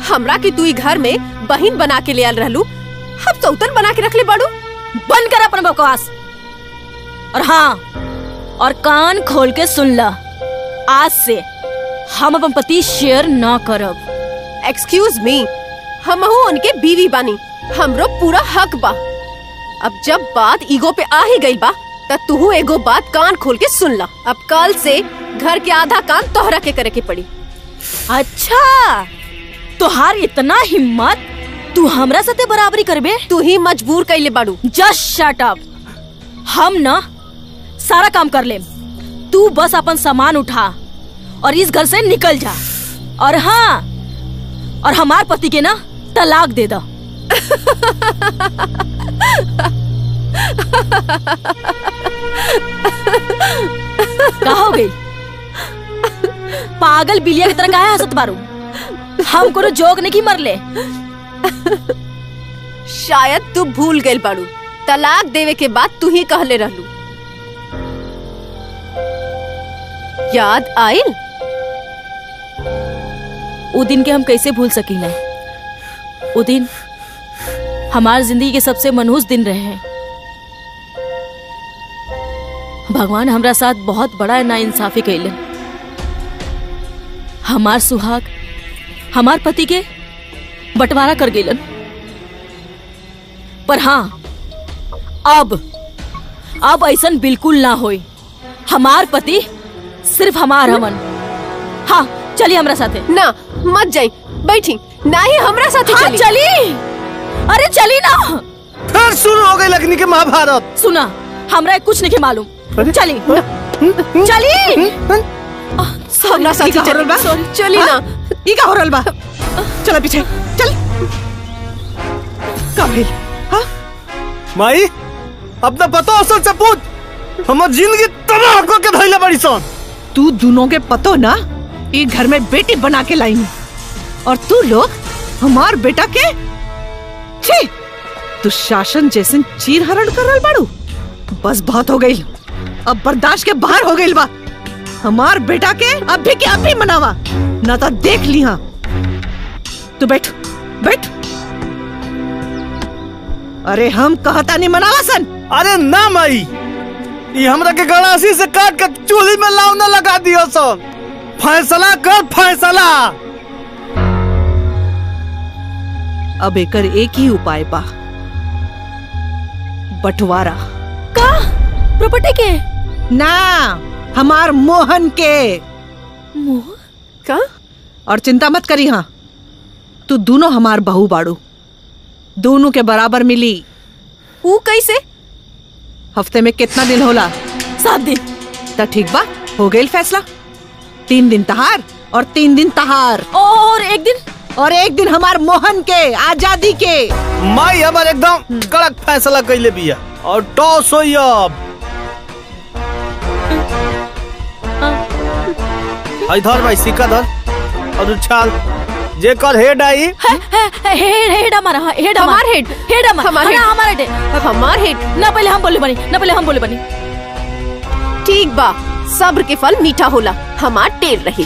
हमरा के तू ई घर में बहिन बना के ले आल रहलू, हम सौतन बना के रख ले बाड़ू। बंद कर अपन बकवास। और हाँ, और कान खोल के सुन ला, आज से हम अपन पति शेयर ना करब। एक्सक्यूज मी, हमहू उनके बीवी बानी, हमरो पूरा हक बा। अब जब बात ईगो पे आ ही गई बा, त तू एगो बात कान खोल के सुन ला। अब कल से घर के आधा काम तोहरा के करे के पड़ी। अच्छा, तुहार इतना हिम्मत, तू हमरा साथे बराबरी करबे? तू ही मजबूर कैले बाड़ू। Just shut up. हम ना सारा काम कर लेम, तू बस अपन सामान उठा और इस घर से निकल जा। और हाँ, और हमार पति के ना तलाक दे दो। का हो गई? पागल बिलिया की तरह काहे हंसत बारू? हम कोनो जोक नहीं मरले। शायद तू भूल गई बाड़ू, तलाक देवे के बाद तू ही कहले रहलू। याद आइल? वो दिन के हम कैसे भूल सकीला? वो दिन हमार जिंदगी के सबसे मनहूस दिन रहे हैं। भगवान हमरा साथ बहुत बड़ा नाइंसाफी कैलन। हमार सुहाग हमार पति के बंटवारा कर गेलन। पर हाँ, अब ऐसन बिल्कुल ना होई। हमार पति सिर्फ हमार हमन। हाँ, चलिए हमरा साथे। ना, मत जाई, बैठी। ना ही हमरा साथे हाँ, चली। अरे चली ना। फिर शुरू हो गई लगनी के महाभारत। सुना, हमरा कुछ नहीं के मालूम। चली चली। हमरा साथे चली ना। ई का हो रहल बा? चल पीछे चल। का भेल? हाँ माई, अपना पतो असल से पूछ। हमर जिंदगी तबाह कर के धइले बड़ी सन। तू दोनों के पतो ना ये घर में बेटी बना के लाई, और तू लोग हमार बेटा के छी दुशासन जैसे चीर हरण कर रहल बाड़ू। बस बहुत हो गई, अब बर्दाश्त के बाहर हो गई बा। हमार बेटा के अभी के अभी मनावा, ना तो देख लिहा। तू बैठ बैठ। अरे हम कहता नहीं मनावा सन। अरे ना माई, ये हमरा के गड़ासी से काट के चूल्ही में लावना लगा दियो सन। फैसला कर, फैसला। अब एकर एक ही उपाय बा, बंटवारा। का? प्रॉपर्टी के? ना, हमार मोहन के। मोहन का? और चिंता मत करी। हाँ, तू दोनों हमार बहू बाड़ू, दोनों के बराबर मिली। वो कैसे? हफ्ते में कितना दिन होला? 7 दिन। तो ठीक बा, हो गई फैसला। 3 दिन तहार और 3 दिन तहार। और 1 दिन? और एक दिन हमार मोहन के आजादी के। माई हमार एकदम कड़क फैसला कैले बिया और टॉस होई अब। इधर भाई सिक्का धर और उछाल जे कर हेड आई। हेड हमारा, हेड हमार हेड, हेड हमारा, हमारा हेड, हमार हेड। ना पहले हम बोले बनी, ना पहले हम बोले बनी। ठीक बा, सब्र के फल मीठा होला, हमार टेर रही।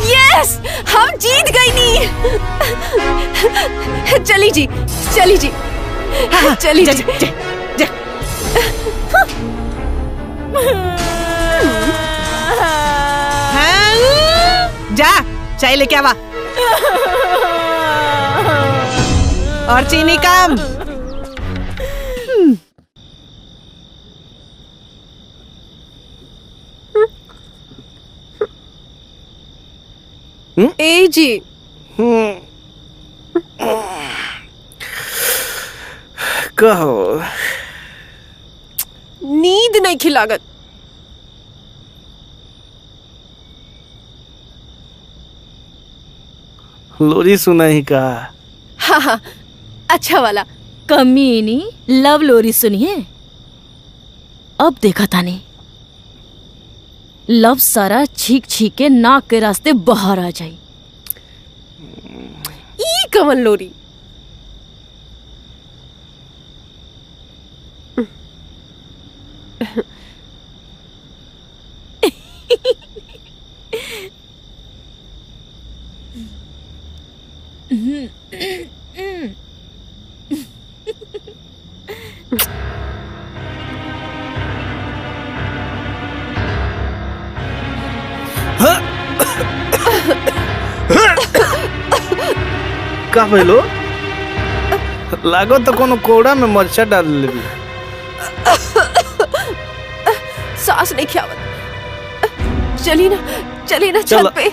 यस, हम जीत गई नी। चली जी, चली जी, चली जी। जा चाय लेके आवा और चीनी कम। ए जी कहो नींद नहीं खिलागत। लोरी सुनाई का। हाँ हाँ, अच्छा वाला। कमीनी लव लोरी सुनिए। अब देखा तानी लव सारा छीक छीक के नाक के रास्ते बाहर आ जाई। ई कमल लोरी। का भइलो? लागो तो कोनो कोड़ा में मरचा डाल लेबी। सांस नहीं खियावत। चली ना छत पे।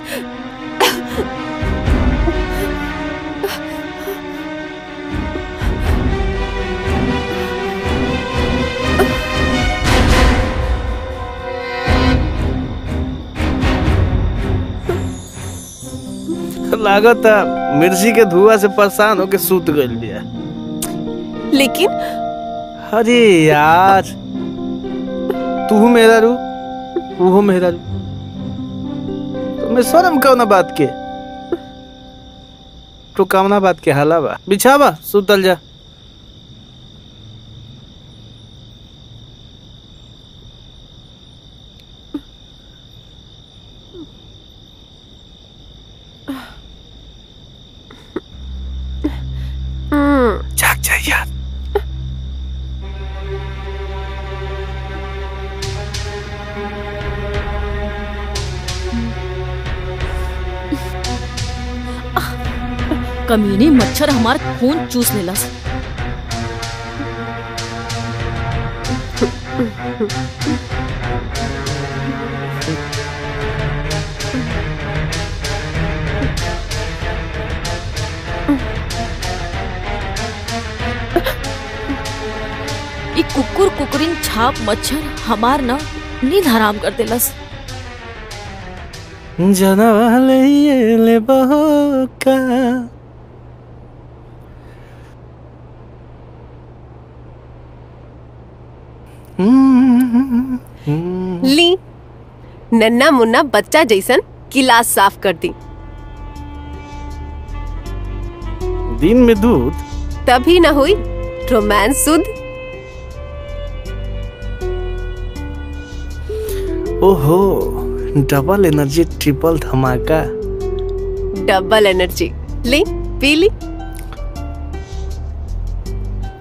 लागत मिर्ची के धुआं से परेशान होके सूत गइल बिया। लेकिन अरे यार, तू मेरा रू, वो मेरा रू, तो मैं शर्म कौना बात के? तो कौना बात के हाला बा? बिछावा सुतल जा। जाग जा यार। कमीनी मच्छर हमार खून चूस लेलस। ई कुकुर कुकुरिन छाप मच्छर हमार न नींद हराम कर देलस। जनवाले ये ले बहोका। ली नन्ना मुन्ना बच्चा जैसन गिलास साफ कर दी। दिन में दूध तभी न हुई रोमांस सुध। ओहो, डबल एनर्जी ट्रिपल धमाका। डबल एनर्जी ली पी ली।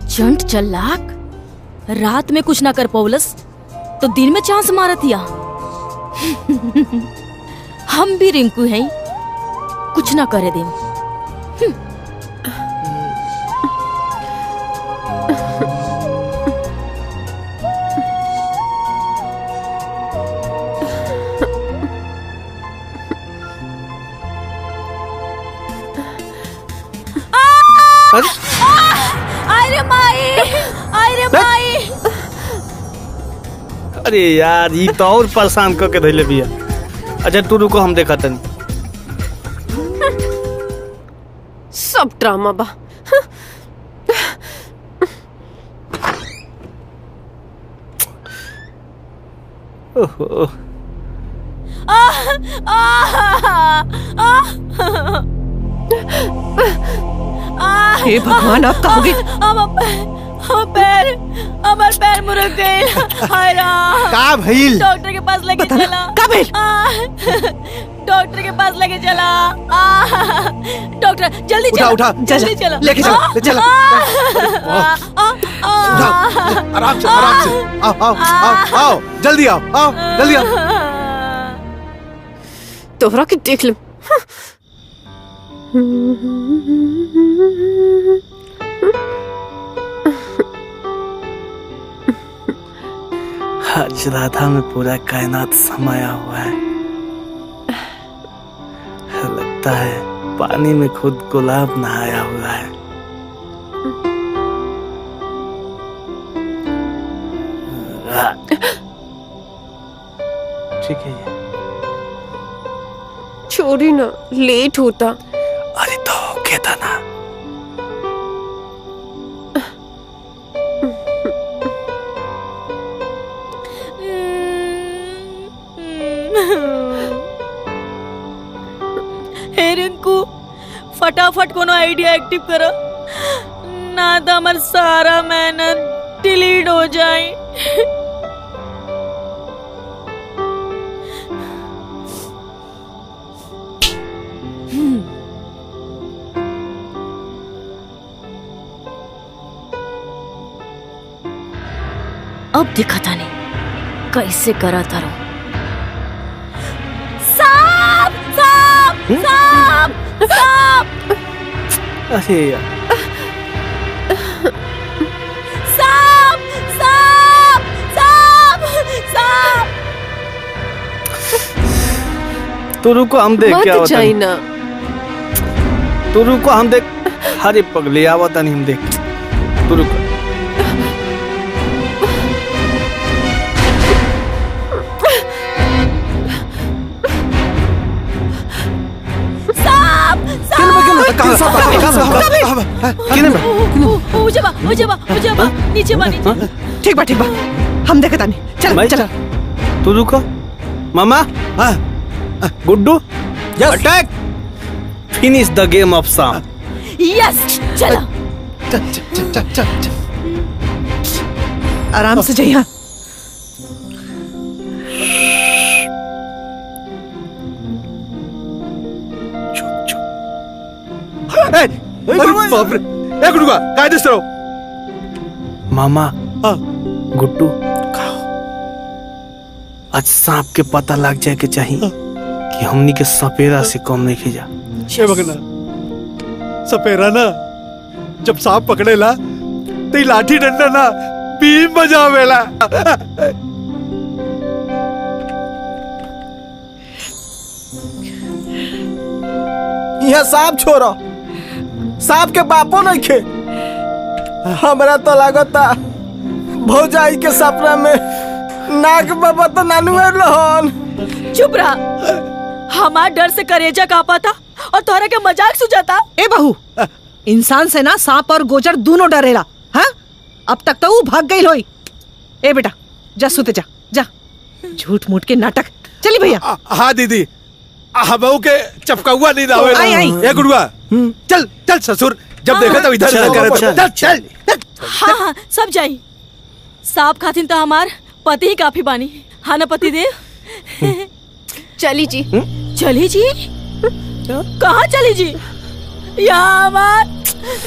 जंट चलाक रात में कुछ ना कर पौलस तो दिन में चांस मारतिया। हम भी रिंकू हैं, कुछ ना करे देम। अरे अरे माई, अरे माई। अरे यार ये तो और परेशान करके धैले बिया। अच्छा तू रुको, हम देखा तनी। सब ड्रामा बा। ओहो हे भगवान, आप कहोगे? हमार पैर मुड़क गए। हाय राम। का भइल? डॉक्टर के पास लेके चला। का भइल? डॉक्टर के पास लेके चला। डॉक्टर जल्दी उठा चला। उठा जल्दी चला। लेके चला ले चला। उठा आराम से आराम से। आओ आओ आओ आओ जल्दी आओ आओ जल्दी आओ। तोहरा के देख ले। आज राधा में पूरा कायनात समाया हुआ है। लगता है पानी में खुद गुलाब नहाया हुआ है। ठीक है ये। छोड़ी ना, लेट होता। अरे तो ओके था ना। हे रिंकू, फटाफट कोनो आइडिया एक्टिव करो, ना तो हमार सारा मेहनत डिलीट हो जाए। अब दिखता नहीं कैसे करा तारो। सांप सांप सांप सांप अरे यार सांप सांप सांप सांप। तू रुको, हम देख क्या मत होता जाई है। ना। तू रुको, हम देख। हरे पगले आवता नहीं, हम देख। तू रुको। नीचे बा नीचे। ठीक बा हम देखा तानी। चल चल। तू रुको। मामा Guddu attack. Finish the game of सांप। यस चलो। चल आराम से जाइए। बाप रे, ए गुड्डूआ काय दिसतो? मामा गुड्डू आज सांप के पता लग जाए के चाहिए कि हमनी के सपेरा से कम नहीं खींचा। ए बगना सपेरा ना जब सांप पकड़ेला तो ई लाठी डंडा ना बीम बजावेला। यह सांप छोड़ो, सांप के बापो नहीं खे। हमरा तो लागता भौजाई के सपना में नाग बाबा तो नानू रहन। चुप रहा। हमार डर से करेजा कांपा था और तोहरा के मजाक सुझाता। ए बहू, इंसान से ना सांप और गोजर दोनों डरेला। हाँ अब तक तो वो भाग गई होई। ए बेटा जा सुते जा जा। झूठ मूठ के नाटक। चली भैया। हाँ दीदी, हमऊ के चपकाउआ नींद आवेला। आई, आई। ए गुड्डूआ चल चल ससुर, जब देखा तब इधर उधर करे। चल चल। हाँ हाँ सब जाई। सांप खातिन तो हमार पति ही काफी बानी। हाँ ना पति देव। चली जी। चली जी? कहाँ चली जी? यहाँ हमार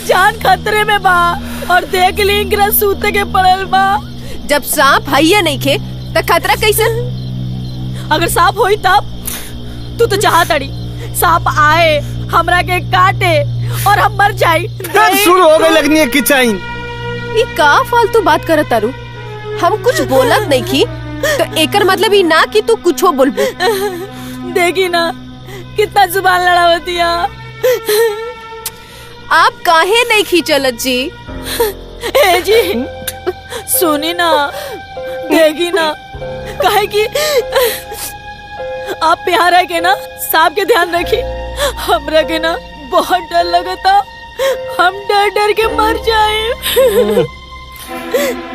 जान खतरे में बा और देख ली इंग्रज सूते के पड़ल बा। जब सांप हइया नहीं खे तो खतरा कैसन? अगर सांप होई तब तू तो चाहत अड़ी सांप आए हमरा के काटे और हम मर जाई। शुरू हो गई लगनी है किचाइन। ये का फालतू बात करत तारू? हम कुछ बोलत नहीं की तो एकर मतलब ही ना कि तू कुछो बोलबू। देखी ना कितना जुबान लड़ावतिया। आप काहे नहीं खींचलत जी? ए जी सुनी ना, देखी ना काहे कि आप यहाँ रह के ना सांप के ध्यान रखिए। हमरा के ना बहुत डर लगता, हम डर डर के मर जाए।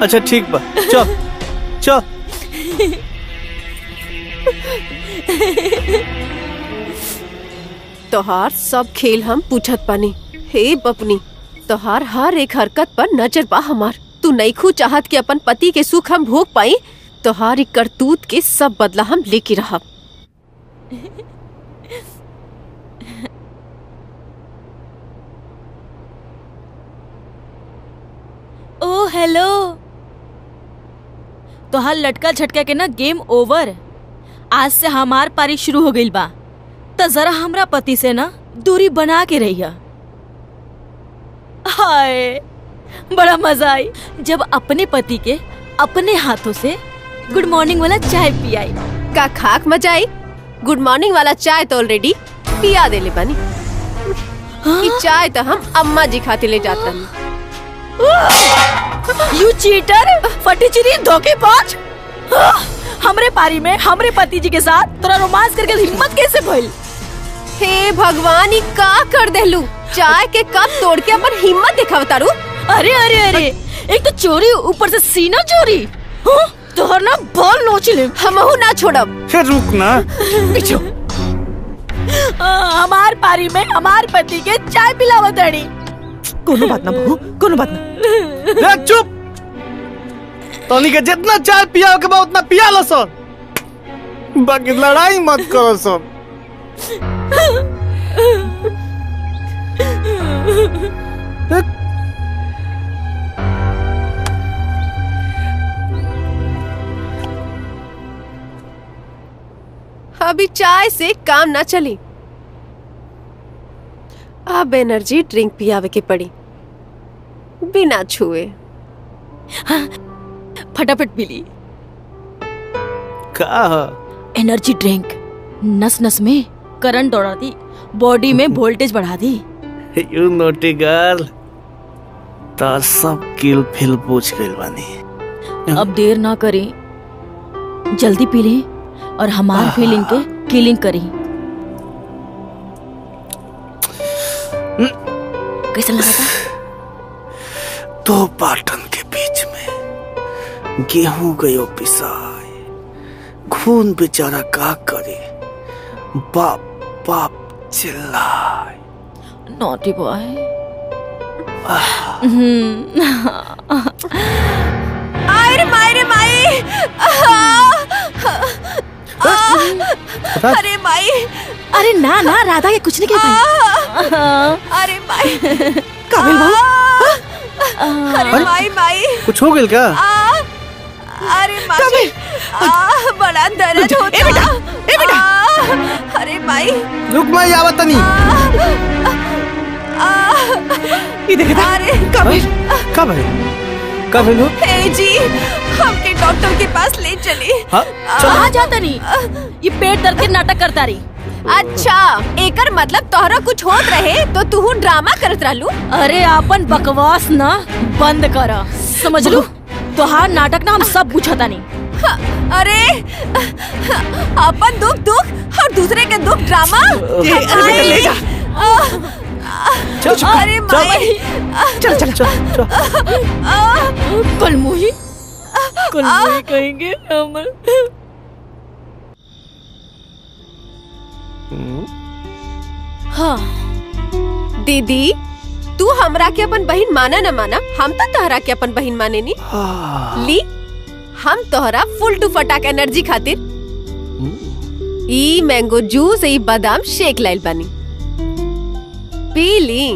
अच्छा ठीक बा, चल चल। तोहार सब खेल हम पूछत पानी। हे बपनी, तोहार हर एक हरकत पर नजर बा हमार। तू नईखू चाहत कि अपन पति के सुख हम भोग पाई। तोहारी करतूत के सब बदला हम लेके रहब। ओ हेलो, तोहार लटका झटका के ना गेम ओवर। आज से हमार पारी शुरू हो गई बा, तो जरा हमरा पति से ना दूरी बना के रहिया। हाय, बड़ा मजा आई जब अपने पति के अपने हाथों से गुड मॉर्निंग वाला चाय पियाई। का खाक मजा आई? गुड मॉर्निंग वाला चाय तो ऑलरेडी पिया देले बानी। ई चाय तो हम अम्मा जी खातिर ले जात रहनी। यू चीटर, फटीचरी, धोखेबाज। हमरे पारी में हमरे पति जी के साथ तोरा रोमांस करके हिम्मत कैसे भइल? हे भगवान, ई का कर देलू? चाय के कप तोड़ के अपन हिम्मत दिखावतारू। अरे अरे अरे, एक तो चोरी, ऊपर से सीना चोरी। तोहर ना बाल नोच ले। हमहू ना छोड़ब। फिर रुक ना, पीछे। हमार पारी में हमार पति के चाय पिलावत रही। कोनो बात ना बहू, कोनो बात ना। चुप। तोनी के जितना चाय पिया के बाद उतना पिया लो सर। बाकी लड़ाई मत करो सर। अभी चाय से काम ना चली। अब एनर्जी ड्रिंक पियावे के पड़ी बिना छुए। हाँ, फटाफट पी ली। का एनर्जी ड्रिंक नस नस में करंट दौड़ा दी, बॉडी में वोल्टेज बढ़ा दी। यू नोटी गर्ल, तार सब किल फिल पूछ गइल बानी। अब देर ना करी, जल्दी पी ली और हमार फीलिंग के किलिंग करी। कैसा लगा था? दो पाटन के बीच में गेहूं गयो पिसाए, खून बेचारा का करे, बाप बाप चिल्लाए। Naughty boy. अरे माई, माई। अरे माई। अरे ना ना, राधा के कुछ नहीं कहता। अरे माई। काबिल बहू। अरे माई माई। कुछ हो गया क्या? अरे माई, बड़ा दर्द होता। ए बेटा। अरे माई। रुक, मैं आवत नहीं। ये देखा। अरे कब है? हे जी, हमके डॉक्टर के पास ले चली। कहाँ जाता नहीं? ये पेट दर्द के नाटक करता रही। अच्छा, एकर मतलब तोहरा कुछ होत रहे तो तू ड्रामा करत रहलू। अरे अपन बकवास ना बंद कर, समझ लू? तोहार नाटक ना हम सब पूछता नहीं। अरे अपन दुख दुख और दूसरे के दुख ड्रामा। ले जा। अरे माई। चल। कलमुही कहेंगे हमर। हाँ दीदी, तू हमरा के अपन बहन माना न माना, हम तो तोहरा के अपन बहन माने नी। ली, हम तोहरा फुल टू फटाक एनर्जी खातिर ई मैंगो जूस, ई बादाम शेक लाइल बानी, पी ली।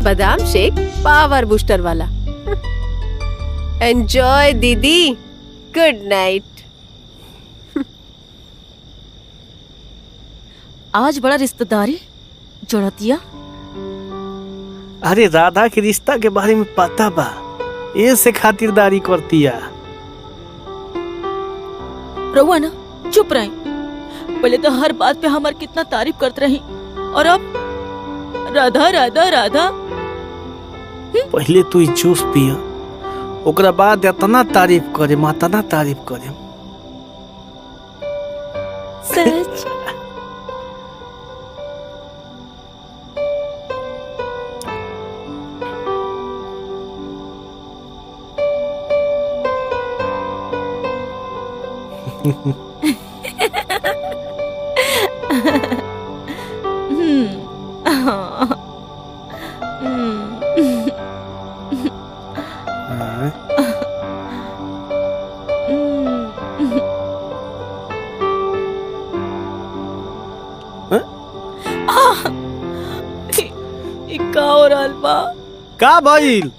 बादाम शेक पावर बूस्टर वाला। एंजॉय दीदी, गुड नाइट। आज बड़ा रिश्तेदारी जोड़तिया। अरे राधा के रिश्ता के बारे में पता बा, ये से खातिरदारी करतिया। रहुआ ना चुप रहे। पहले तो हर बात पे हमार कितना तारीफ करते रही, और अब राधा राधा राधा। पहले तू जूस पिया, ओकरा बाद इतना तारीफ करे, मातना तारीफ करे। सच? का हो रहल बा? का भइल?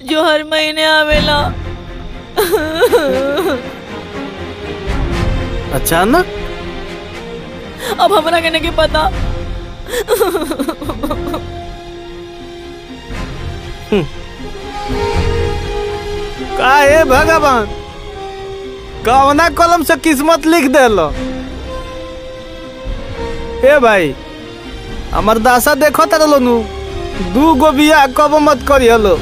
जो हर महीने आवेला। अचानक? अब हमरा के नहीं पता। का है भगवान, कवना कलम से किस्मत लिख देलो? ए भाई, हमर दासा देखो तरलो नु, 2 गो बिया कब मत करी हलो।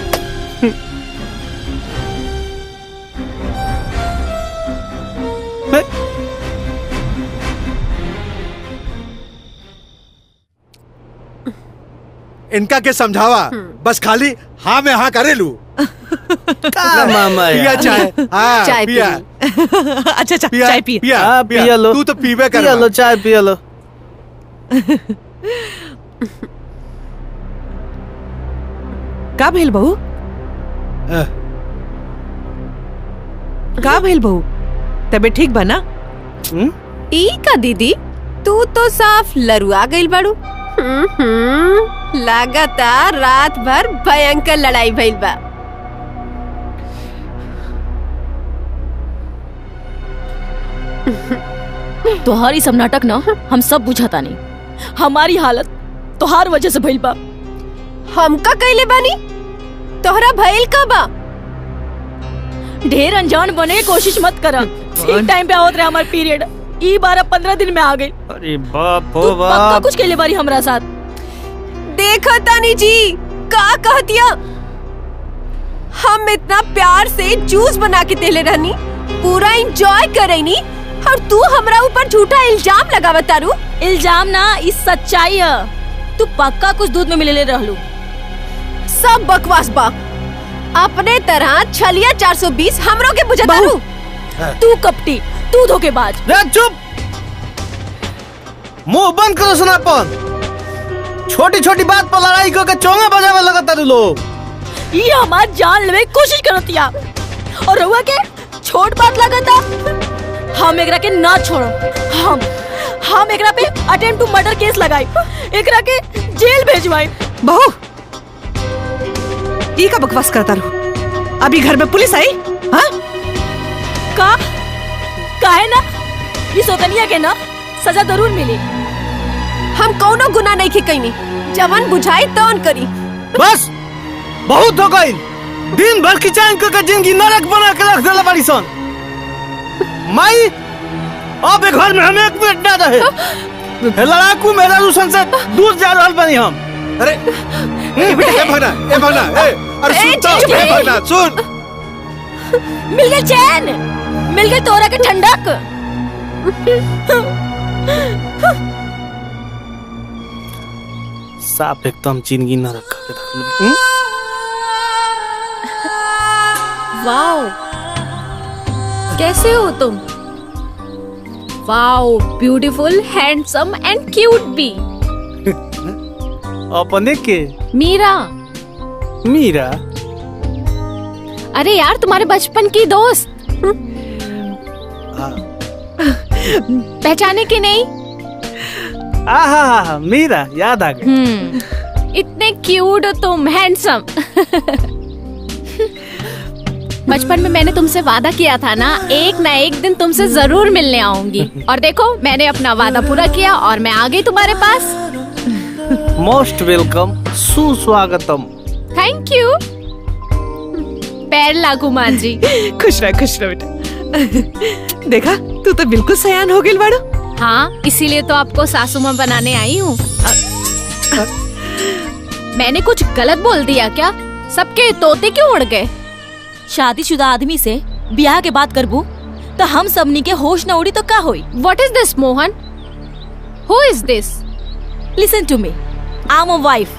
इनका के समझावा, बस खाली हाँ में हाँ करे लू। का मामा है? पिया चाय। हाँ, चाय पिया। अच्छा अच्छा पिया, चाय पी। पिया, हाँ, पिया लो। तू तो पीबे कर। पिया लो, चाय पिया लो। का भेल बहू? का भेल बहू? तबीयत ठीक बा ना? ई का दीदी, तू तो साफ लरुआ गइल बाड़ू। लगातार रात भर भयंकर लड़ाई भइल बा। तोहार ई सब नाटक ना हम सब बुझाता नहीं। हमारी हालत तोहार वजह से भइल बा। हमका कइले बानी? तोहरा भइल का बा? ढेर अनजान बने की कोशिश मत कर। ठीक टाइम पे आवत रहे हमार पीरियड। ई बार 15 दिन में आ गई। अरे बाप तू हो पक्का बाप। कुछ केले बारी हमरा साथ। देखो तानी जी, का कहतिया? हम इतना प्यार से जूस बना के देले रहनी, पूरा एंजॉय करैनी, और तू हमरा ऊपर झूठा इल्जाम लगावत तारू। इल्जाम ना, ई सच्चाई है। तू पक्का कुछ दूध में मिलेले रहलू। सब बकवास बा। अपने तरह छलिया 420 हमरो के बुझत तारू। तू कपटी, तू धोखेबाज। रे चुप, मुंह बंद करो सुनापन। छोटी छोटी बात पर लड़ाई करके चोंगा बजावे लगता तू लोग। ये हमार जान लेवे की कोशिश करतिया, और रहुआ के छोट बात लगता। हम एकरा के ना छोड़ो। हम एकरा पे अटेम्प्ट टू मर्डर केस लगाई, एकरा के जेल भेजवाई। बहू, ई का बकवास करता रहो? अभी घर में पुलिस आई? हाँ? का है ना, इस सोतनिया के ना सजा जरूर मिली। हम कौनो गुनाह नहीं के कईनी, जवन बुझाई तौन करी। बस बहुत हो गई। दिन भर किचन करके जिंदगी नरक बना के रख देला बाड़ी सन। माई, अब एक घर में हम 1 मिनट ना रहे। लड़ाकू मेरा रूसन से दूर जा रहल बानी हम। अरे ए भगना, अरे सुन तो, ए भगना सुन। मिल गई चैन, मिल गई तोरा के ठंडक। साफ एकदम जिंदगी नरक करके रख देला। वाओ, कैसे हो तुम? Wow, beautiful, handsome and cute भी। अपने के? मीरा। मीरा? अरे यार, तुम्हारे बचपन की दोस्त। पहचाने की नहीं? आहा, मीरा याद आ गई। इतने क्यूट हो तुम, हैंडसम। बचपन में मैंने तुमसे वादा किया था ना, एक ना एक दिन तुमसे जरूर मिलने आऊंगी। और देखो, मैंने अपना वादा पूरा किया और मैं आ गई तुम्हारे पास। मोस्ट वेलकम, सुस्वागतम। Thank you. पैर लागू माँ जी। खुश रह बेटा। देखा, तू तो बिल्कुल सयान हो गई बाड़ू। हाँ, इसीलिए तो आपको सासू माँ बनाने आई हूँ। मैंने कुछ गलत बोल दिया क्या? सबके तोते क्यों उड़ गए? शादीशुदा आदमी से ब्याह के बात करबू तो हम सबनी के होश न उड़ी तो का होई? What is this, Mohan? Who is this? Listen to me. I'm a wife.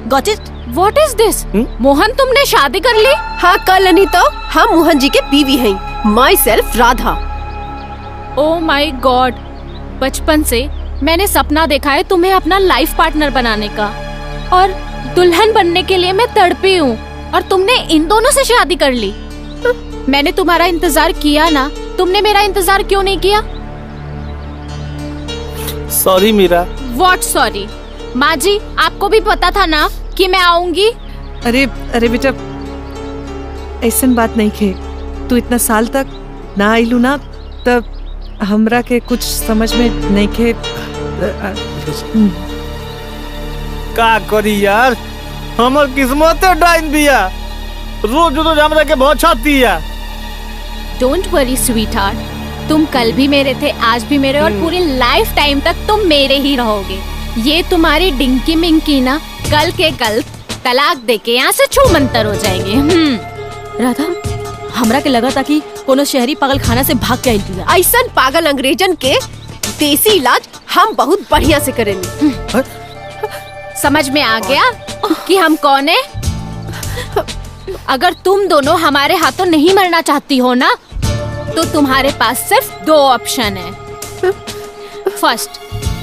Got it? What is this? Mohan तुमने शादी कर ली? हाँ कल नहीं तो हम मोहन जी के बीवी हैं। My self Radha. Oh my God! बचपन से मैंने सपना देखा है तुम्हें अपना लाइफ पार्टनर बनाने का और दुल्हन बनने के लिए मैं तड़पी हूँ और तुमने इन दोनों से शादी कर ली। मैंने तुम्हारा इंतजार किया ना, तुमने मेरा इंतजार क्यों नहीं किया? सॉरी मीरा। What sorry? माँ जी आपको भी पता था ना कि मैं आऊंगी। अरे अरे बेटा ऐसन बात नहीं खे। तू इतना साल तक ना आइलू ना तब हमरा के कुछ समझ में नहीं खे। का करी यार, हमर किस्मत डाइन बिया। रोज रोज हमरा के बहुत छाती है। Don't worry sweetheart, तुम कल भी मेरे थे, आज भी मेरे और पूरी लाइफ टाइम तक तुम मेरे ही रहोगे। ये तुम्हारी डिंकी मिंकी ना कल के कल तलाक देके यहाँ से छू मंतर हो जाएंगे। राधा, हमरा के लगा था कि कोनो शहरी पागल खाना से भाग के आई दिया। ऐसन पागल अंग्रेजन के देसी इलाज हम बहुत बढ़िया से करेंगे। समझ में आ गया कि हम कौन है? अगर तुम दोनों हमारे हाथों नहीं मरना चाहती हो ना तो तुम्हारे पास सिर्फ 2 ऑप्शन है। फर्स्ट,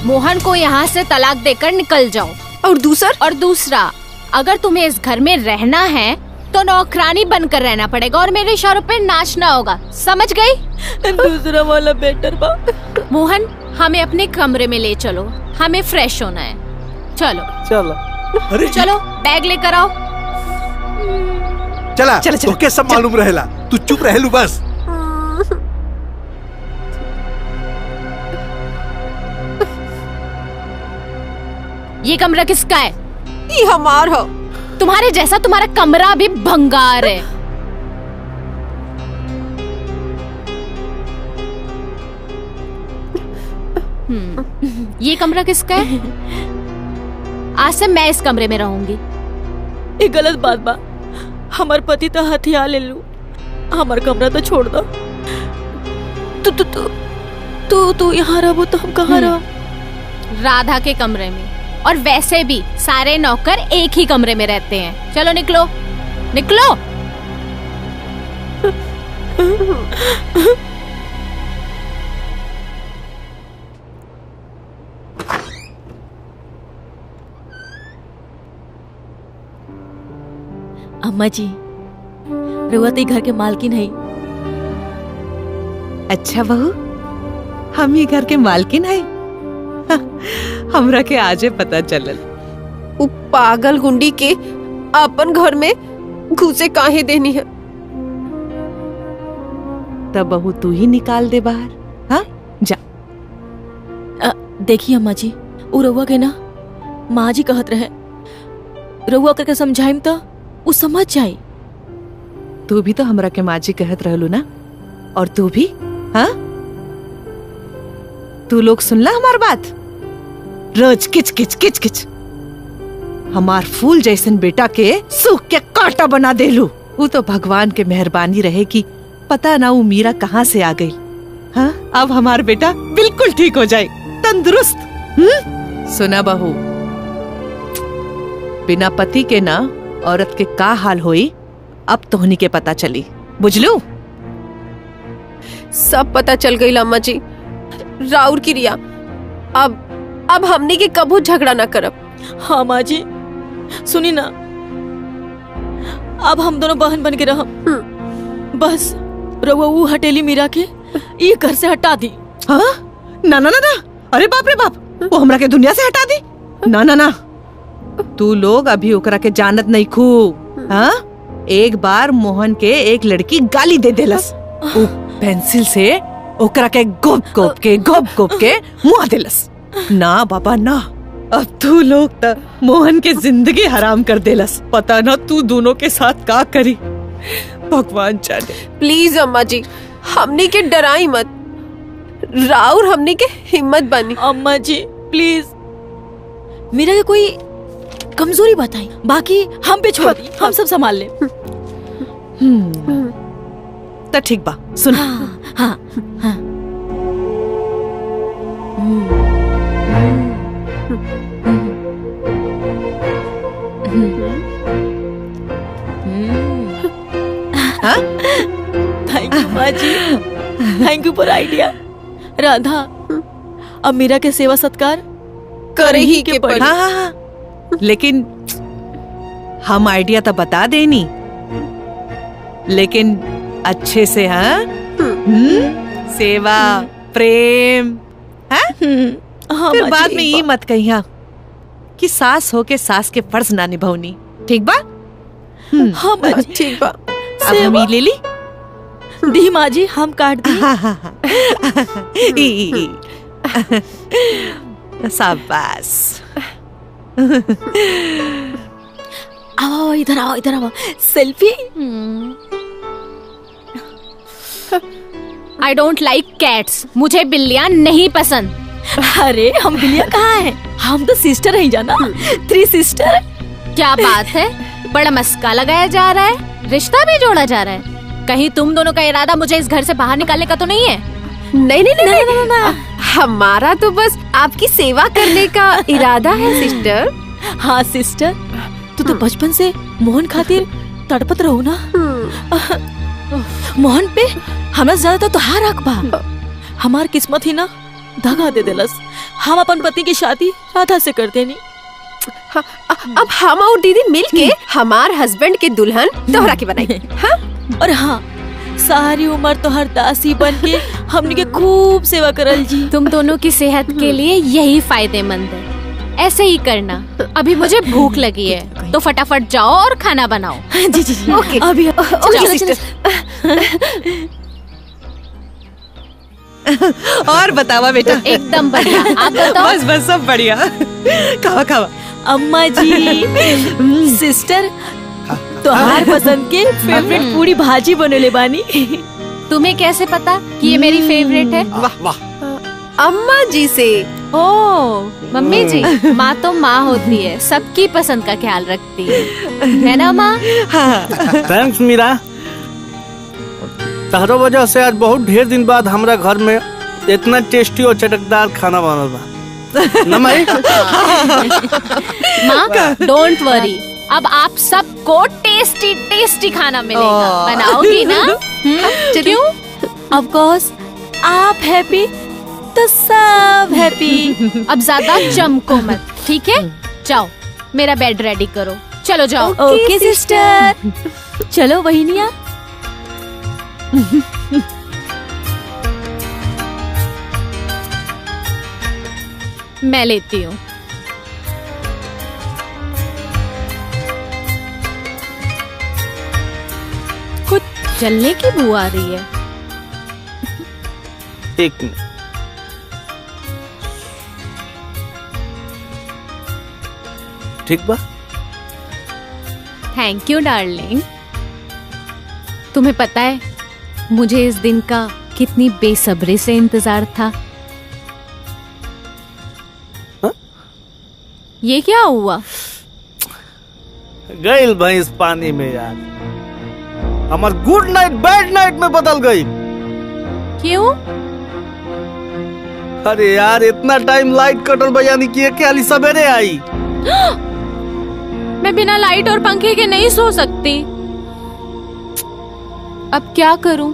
मोहन को यहाँ से तलाक देकर निकल जाओ। और दूसरा, अगर तुम्हें इस घर में रहना है तो नौकरानी बनकर रहना पड़ेगा और मेरे इशारों पे नाचना होगा। समझ गई? दूसरा वाला बेटर बा। मोहन हमें अपने कमरे में ले चलो, हमें फ्रेश होना है। चलो चलो। चलो बैग लेकर आओ। चला ओके सब मालूम रहेला, तू चुप रहेलू बस। ये कमरा किसका है? ये हमार हो। तुम्हारे जैसा तुम्हारा कमरा भी भंगार है। ये कमरा किसका है? आज से मैं इस कमरे में रहूंगी। ये गलत बात बा। हमार पति तो हथियार ले लू, हमार कमरा तो छोड़ दो। तू यहाँ रहो तो हम कहाँ रहो? राधा के कमरे में। और वैसे भी सारे नौकर एक ही कमरे में रहते हैं। चलो निकलो निकलो। अम्मा जी, रुआ तो घर के मालकिन है। अच्छा बहू, हम ये घर के मालकिन है। हमरा के आजे पता चलल। वो पागल गुंडी के अपन घर में घुसे काहे देनी है? तब बहू तू ही निकाल दे बाहर। हाँ जा। देखिए अम्मा जी, वो रुआ के ना माँ जी कहत रहे, रुआ करके समझाइम तो वो समझ जाए। तू भी तो हमरा के माँ जी कहत रहलू ना, और तू भी। हाँ तू लोग सुनला हमार बात? रोज किच किच किच किच। हमार फूल जैसन बेटा के सूख के कांटा बना देलू। वो तो भगवान के मेहरबानी रहे कि पता ना वो मीरा कहाँ से आ गई। हाँ अब हमार बेटा बिल्कुल ठीक हो जाए, तंदुरुस्त। सुना बहू, बिना पति के ना औरत के का हाल होई अब तोहनी के पता चली। बुझलू? सब पता चल गई अम्मा जी। राउर की रिया, अब हमने के कबू झगड़ा ना करब। हाँ माँ जी, सुनी ना, अब हम दोनों बहन बन के रहम। बस रउआ वो हटेली मीरा के ये घर से हटा दी। हाँ ना ना ना ना, अरे बाप रे बाप, वो हमरा के दुनिया से हटा दी? ना ना ना, तू लोग अभी ओकरा के जानत नहीं खू। हाँ एक बार मोहन के एक लड़की गाली दे देलस, वो पेंसिल से ओकरा के गोप गोप के मुआ देलस। ना बाबा ना, अब तू लोग त मोहन के जिंदगी हराम कर देलस। पता ना तू दोनों के साथ का करी, भगवान जाने। प्लीज अम्मा जी, हमने के डराई मत। राउर हमने के हिम्मत बनी। अम्मा जी प्लीज, मीरा के कोई कमजोरी बताई, बाकी हम पे छोड़ दी, हम सब संभाल ले। तो ठीक बा, सुन। हाँ। थैंक यू माँ जी, thank you for idea. Radha, अब मीरा के सेवा सत्कार कर ही के पड़ी। हाँ, लेकिन हम आइडिया तो बता देनी, लेकिन अच्छे से। हाँ, सेवा प्रेम। हाँ? फिर बाद में ये मत कहिया कि सास हो के सास के फर्ज ना निभावनी। ठीक बा? हाँ माँ जी, ठीक बा। अब हम ये ले ली दी माँ जी, हम काट दी। शाबाश। आओ इधर आओ, इधर आओ, selfie. I don't like cats, मुझे बिल्लियाँ नहीं पसंद। अरे हम बिल्लियाँ कहाँ हैं? हम तो सिस्टर हैं जाना, 3 सिस्टर। क्या बात है, बड़ा मस्का लगाया जा रहा है, रिश्ता भी जोड़ा जा रहा है। कहीं तुम दोनों का इरादा मुझे इस घर से बाहर निकालने का तो नहीं है? नहीं, हमारा तो बस आपकी सेवा करने का इरादा है सिस्टर। हाँ सिस्टर, तू तो बचपन से मोहन खातिर तड़पत रहो ना। मोहन पे हमरा ज्यादा तो हार हक बा। हमार किस्मत ही ना दगा दे देलस। हम अपन पति की शादी राधा से करते नहीं। अब हम और दीदी मिलके हमार हस्बैंड के दुल्हन तोहरा के बनाई। हाँ? और हाँ, सारी उम्र तो हर दासी बन के हमने के खूब सेवा करल जी। तुम दोनों की सेहत के लिए यही फायदेमंद है, ऐसे ही करना। अभी मुझे भूख लगी है, तो फटाफट जाओ और खाना बनाओ। जी जी जी, ओके अभी ओके सिस्टर। और बतावा बेटा। एकदम बढ़िया, आप बताओ। बस सब बढ़िया। खावा खावा। अम्मा जी, सिस्टर तोहार पसंद के फेवरेट पूरी भाजी बनेले बानी। तुम्हें कैसे पता कि ये मेरी फेवरेट है? वाह वाह। अम्मा जी से। ओ मम्मी जी, माँ तो माँ होती है, सबकी पसंद का ख्याल रखती है ना माँ? थैंक्स मीरा, तहरो वजह से आज बहुत ढेर दिन बाद हमरा घर में इतना टेस्टी और चटकदार खाना बनल बा। ना माई? माँ डोंट वरी, अब आप सबको टेस्टी टेस्टी खाना मिलेगा। बनाओगी ना? क्यों? ऑफ कोर्स, आप हैप्पी तो सब हैप्पी। अब ज्यादा चमको मत, ठीक है? जाओ मेरा बेड रेडी करो, चलो जाओ। ओके सिस्टर, चलो वहीनिया। मैं लेती हूँ। कुछ जलने की बू आ रही है। एक मिनट। ठीक बा? Thank you darling. तुम्हें पता है मुझे इस दिन का कितनी बेसब्री से इंतजार था। हा? ये क्या हुआ? गई भैंस पानी में यार, हमार गुड नाइट बैड नाइट में बदल गई। क्यों? अरे यार इतना टाइम लाइट कटल बयानी किए के हाली सवेरे आई। मैं बिना लाइट और पंखे के नहीं सो सकती। अब क्या करूं?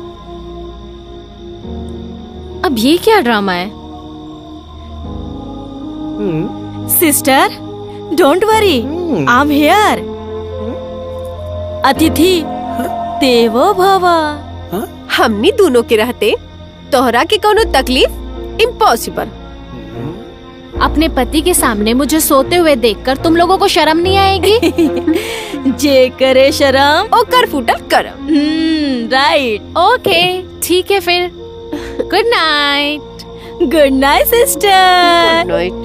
अब ये क्या ड्रामा है? Sister don't worry, I am here. अतिथि देवो भव। हमनी दोनों के रहते तोहरा के कोनो तकलीफ इम्पॉसिबल। अपने पति के सामने मुझे सोते हुए देखकर तुम लोगों को शर्म नहीं आएगी? जे करे शर्म ओकर फूटल करम। राइट। ओके ठीक है फिर। Good night. Good night sister. Good night.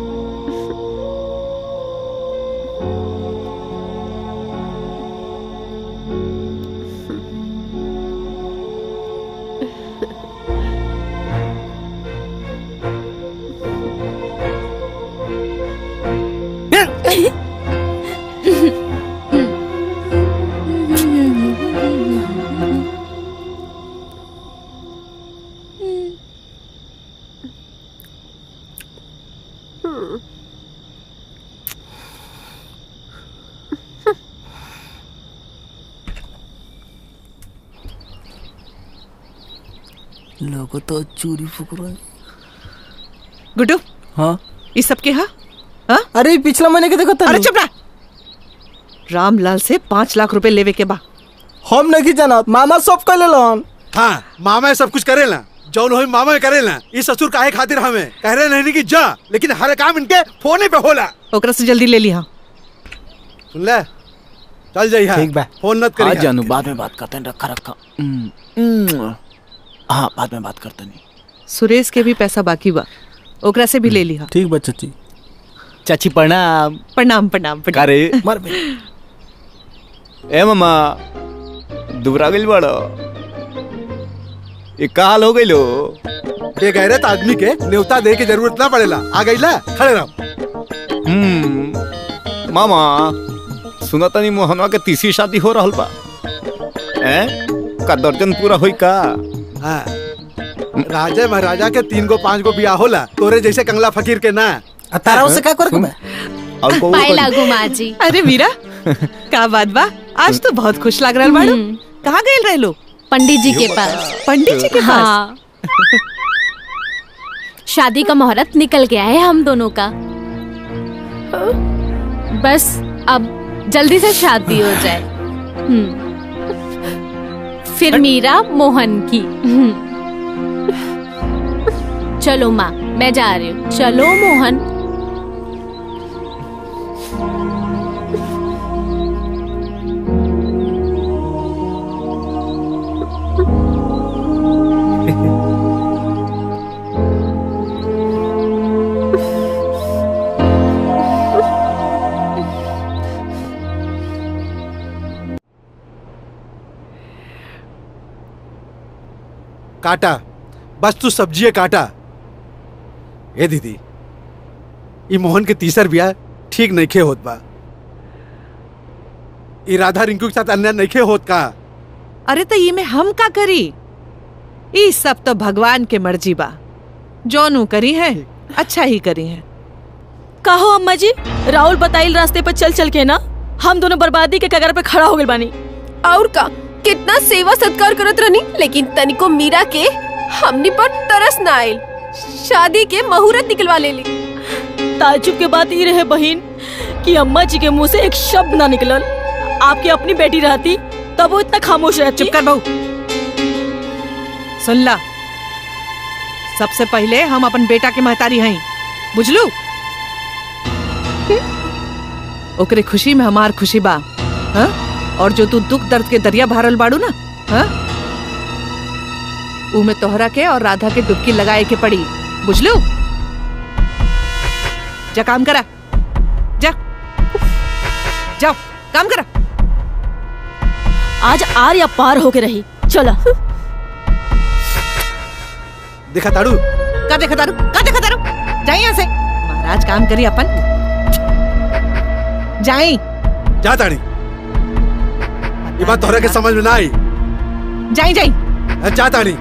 लोगों तो चूरी फूक रहे। गुड्डू, हाँ ये सबके हाँ? अरे पिछला महीने के देखो तो अरे चुप रहा। रामलाल से 5 लाख रुपए लेवे के बा। हम नहीं जाना, मामा सब कर ले लन। हाँ मामा सब कुछ करेला, जौन होई मामा करेला। ये ससुर काहे खातिर हमें कह रहे नहीं कि जा, लेकिन हर काम इनके फोने पे होला। ओकरा से जल्दी ले लिया। सुन ले, चल जाइए। ठीक बा। फोन मत करिए। आज जानू बाद में बात करते हैं, रखा। हाँ बाद में बात करते नहीं। सुरेश के भी पैसा बाकी बा, ओकरा से भी ले लिया। ठीक बा चाची। चाची प्रणाम। प्रणाम प्रणाम प्रणाम। करे मर ए मामा दुबरा गइल बड़ो, ये का हाल हो गइलो? ये गैरत आदमी के न्योता दे के जरूरत ना पड़ेला। आ गइला, खड़े रहो। मामा सुना तनी मोहनवा के तीसरी शादी हो रहल बा। का दर्जन पूरा होई का? हाँ, राजा महाराजा के 3 गो 5 गो बियाह होला, तोरे जैसे कंगला फकीर के ना। तारा उसे क्या कर मैं? और को पाए लागू माँ जी। अरे मीरा, का बात बा? आज तो बहुत खुश लग रहा बाड़ू। कहाँ गए रहे लोग? पंडित जी के पास। पंडित जी के पास? हाँ। शादी का मुहूर्त निकल गया है हम दोनों का, बस अब जल्दी से शादी हो जाए। फिर मीरा मोहन की। चलो माँ, मैं जा रही हूँ। चलो मोहन। काटा, बस तू सब्जी काटा। ए दीदी, ये मोहन के तीसर बियाह ठीक नहीं खे होत बा। ये राधा रिंकू के साथ अन्याय नहीं खे होत का। अरे तो ये में हम का करी? ये सब तो भगवान के मर्जी बा, जोनू करी है अच्छा ही करी है। कहो अम्मा जी, राहुल बताइल रास्ते पर चल चल के ना हम दोनों बर्बादी के कगार पे खड़ा हो गए बानी। और का कितना सेवा सत्कार करत रहनी, लेकिन तनिको मीरा के हमनी पर तरस ना आइल। शादी के मुहूर्त निकलवा ले ली। ताज्जुब के बात ये रहे बहन कि अम्मा जी के मुंह से एक शब्द ना निकलल। आपकी अपनी बेटी रहती तब वो इतना खामोश रहती। चुप कर बहू। सुन ला, सबसे पहले हम अपन बेटा के महतारी हैं, बुझलू? ओकरे खुशी में हमार खुशी बा। हाँ? और जो तू दुख दर्द के दरिया भरल बाड़ू ना, हाँ? उमे तोहरा के और राधा के डुबकी लगाए के पड़ी, बुझलू? जा काम करा, जा जाओ काम करा। आज आर या पार होके रही। चला। देखा ताड़ू? का देखा तारू? का देखा तारू? जाए यहाँ से। महाराज काम करी अपन। जाए। जा ताड़ी। ये बात तोहरा के समझ में ना आई। जाए जाए। जा ताड़ी।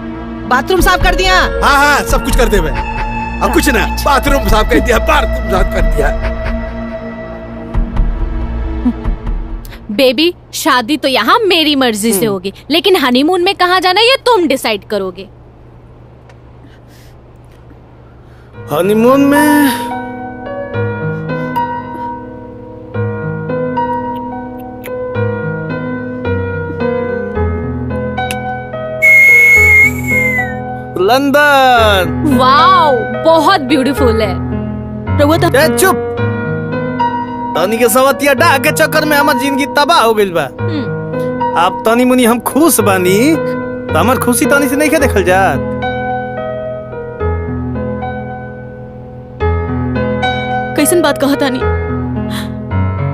बाथरूम साफ कर दिया? हाँ हाँ सब कुछ कर दे मैं। अब कुछ ना, बाथरूम साफ कर दिया, बाथरूम साफ कर दिया। बेबी, शादी तो यहाँ मेरी मर्जी से होगी, लेकिन हनीमून में कहाँ जाना ये तुम डिसाइड करोगे। हनीमून में लंदन। वाओ, बहुत ब्यूटीफुल है। चुप। तनी के सवतिया डा के चक्कर में हमार जिंदगी तबाह हो गइल बा। अब तनी मुनी हम खुश बानी, तो हमार खुशी तनी से नहीं के देखल जात। कैसन बात कहा तानी?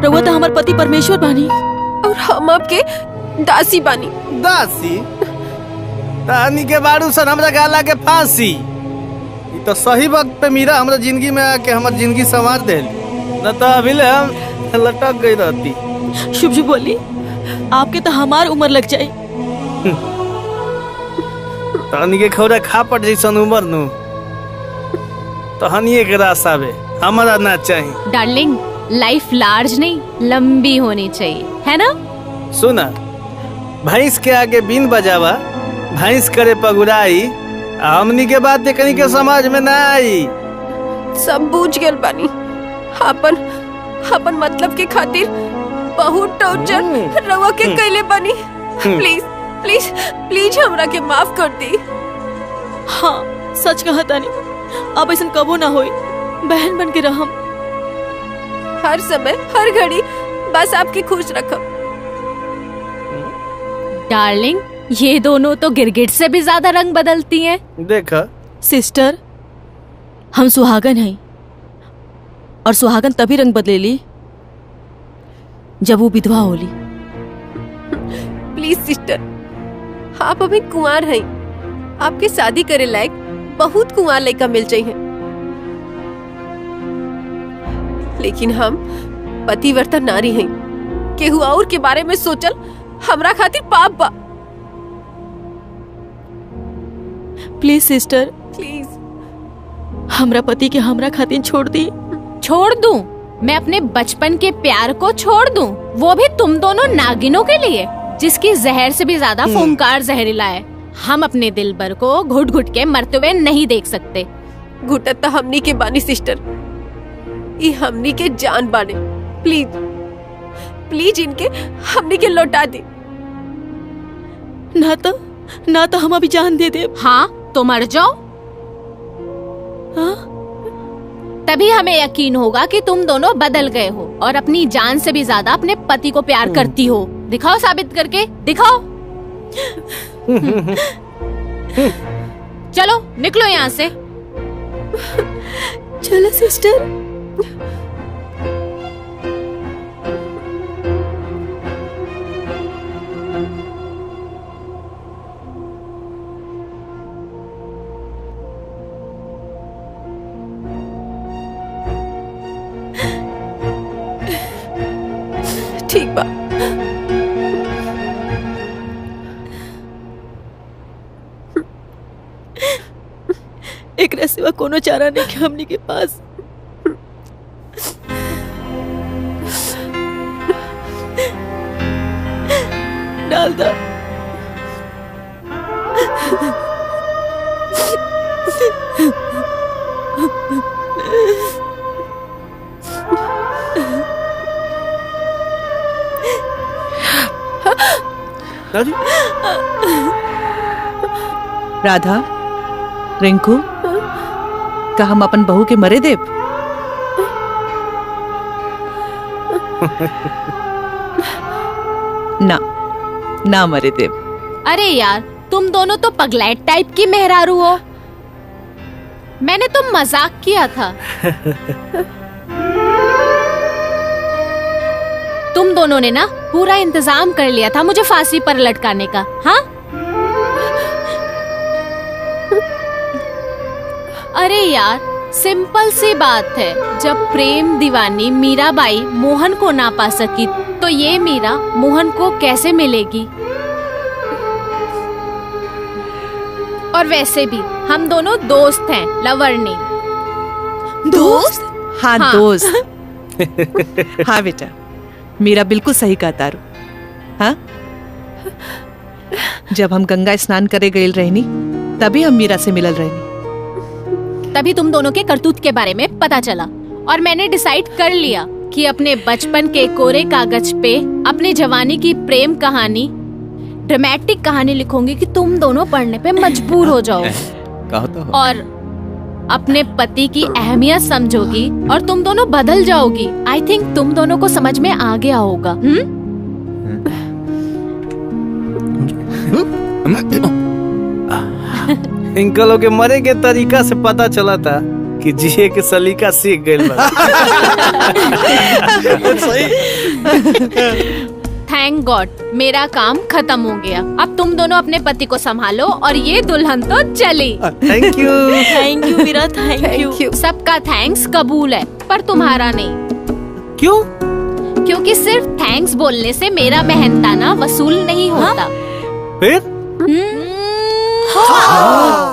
रउआ तो हमार पति परमेश्वर बानी और हम आपके दासी बानी। दासी? तानी के बारू सन हमरा गाला के फांसी। ये तो सही वक्त पे मीरा हमरा जिंदगी में आके हमार जिंदगी संवार देल, न तो अभी ले हम लटक गई रहती। शुभ शुभ बोली, आपके तो हमार उम्र लग जाए। तानी के खौरा खा पट जैसन उम्र नु तो हनिए के रास्ता बे हमारा ना चाहिए। डार्लिंग, लाइफ लार्ज नहीं लंबी होनी चाहिए, है ना? सुना, भैंस के आगे बीन बजावा, भैंस करे पगुराई, हमनी के बात कहीं के समझ में ना आई। सब बूझ गेल बानी। अपन अपन मतलब के खातिर बहुत टॉर्चर रवा के कैले बानी। प्लीज प्लीज प्लीज हमरा के माफ कर दी। हाँ सच कहा तानी, अब ऐसा कबो ना होई। बहन बन के रहम। हर समय हर घड़ी बस आपकी खुश रखब। डार्लिंग, ये दोनों तो गिरगिट से भी ज्यादा रंग बदलती हैं। देखा सिस्टर, हम सुहागन हैं और सुहागन तभी रंग बदलेली जब वो विधवा होली। प्लीज सिस्टर, आप अभी कुंवार हैं। आपके शादी करे लायक बहुत कुंवार लड़का मिल चाहिए, लेकिन हम पतिव्रता नारी हैं। केहू और के बारे में सोचल हमरा खातिर पाप बा। प्लीज सिस्टर, प्लीज हमरा पति के हमरा खातिर छोड़ दी। छोड़ दूं? मैं अपने बचपन के प्यार को छोड़ दूं? वो भी तुम दोनों नागिनों के लिए, जिसकी जहर से भी ज्यादा फुंकार जहरीला है। हम अपने दिलबर को घुट घुट के मरते हुए नहीं देख सकते। घुटत तो हमनी के बानी सिस्टर, ये हमनी के जान बाने। प्लीज प्लीज इनके हमनी के लौटा दे। ना तो हम अभी जान दे दे। हाँ तो मर जाओ। हाँ? तभी हमें यकीन होगा कि तुम दोनों बदल गए हो और अपनी जान से भी ज्यादा अपने पति को प्यार करती हो। दिखाओ, साबित करके दिखाओ। चलो निकलो यहाँ से। चलो सिस्टर। ठीक बा। एक सिवा कोनो चारा नहीं कि हमनी के पास। डाल दो। राधा, रिंकू, का हम अपन बहू के मरे देव? ना मरे देव। अरे यार, तुम दोनों तो पगलैट टाइप की मेहरारू हो। मैंने तो मजाक किया था। तुम दोनों ने ना पूरा इंतजाम कर लिया था मुझे फांसी पर लटकाने का। हाँ? अरे यार, सिंपल सी बात है। जब प्रेम दीवानी मीराबाई मोहन को ना पा सकी, तो ये मीरा मोहन को कैसे मिलेगी? और वैसे भी हम दोनों दोस्त हैं, लवर नहीं। दोस्त? हाँ, दोस्त। हाँ बेटा, मीरा बिल्कुल सही कहता रू। हाँ, जब हम गंगा स्नान करे गए रहनी, तभी हम मीरा से मिलल रहनी। तभी तुम दोनों के करतूत के बारे में पता चला और मैंने डिसाइड कर लिया कि अपने बचपन के कोरे कागज पे अपने जवानी की प्रेम कहानी, ड्रामेटिक कहानी लिखूंगी कि तुम दोनों पढ़ने पे मजबूर हो जाओ और अपने पति की अहमियत समझोगी और तुम दोनों बदल जाओगी। आई थिंक तुम दोनों को समझ में आ गया होगा। इनकलों के मरे के तरीका से पता चला था कि जिए के सलीका सीख गए। थैंक गॉड, मेरा काम खत्म हो गया। अब तुम दोनों अपने पति को संभालो और ये दुल्हन तो चली। Thank you. Thank you Meera, thank you. सबका थैंक्स कबूल है, पर तुम्हारा नहीं। क्यों? क्योंकि सिर्फ थैंक्स बोलने से मेरा मेहनताना वसूल नहीं होता। फिर? हाँ।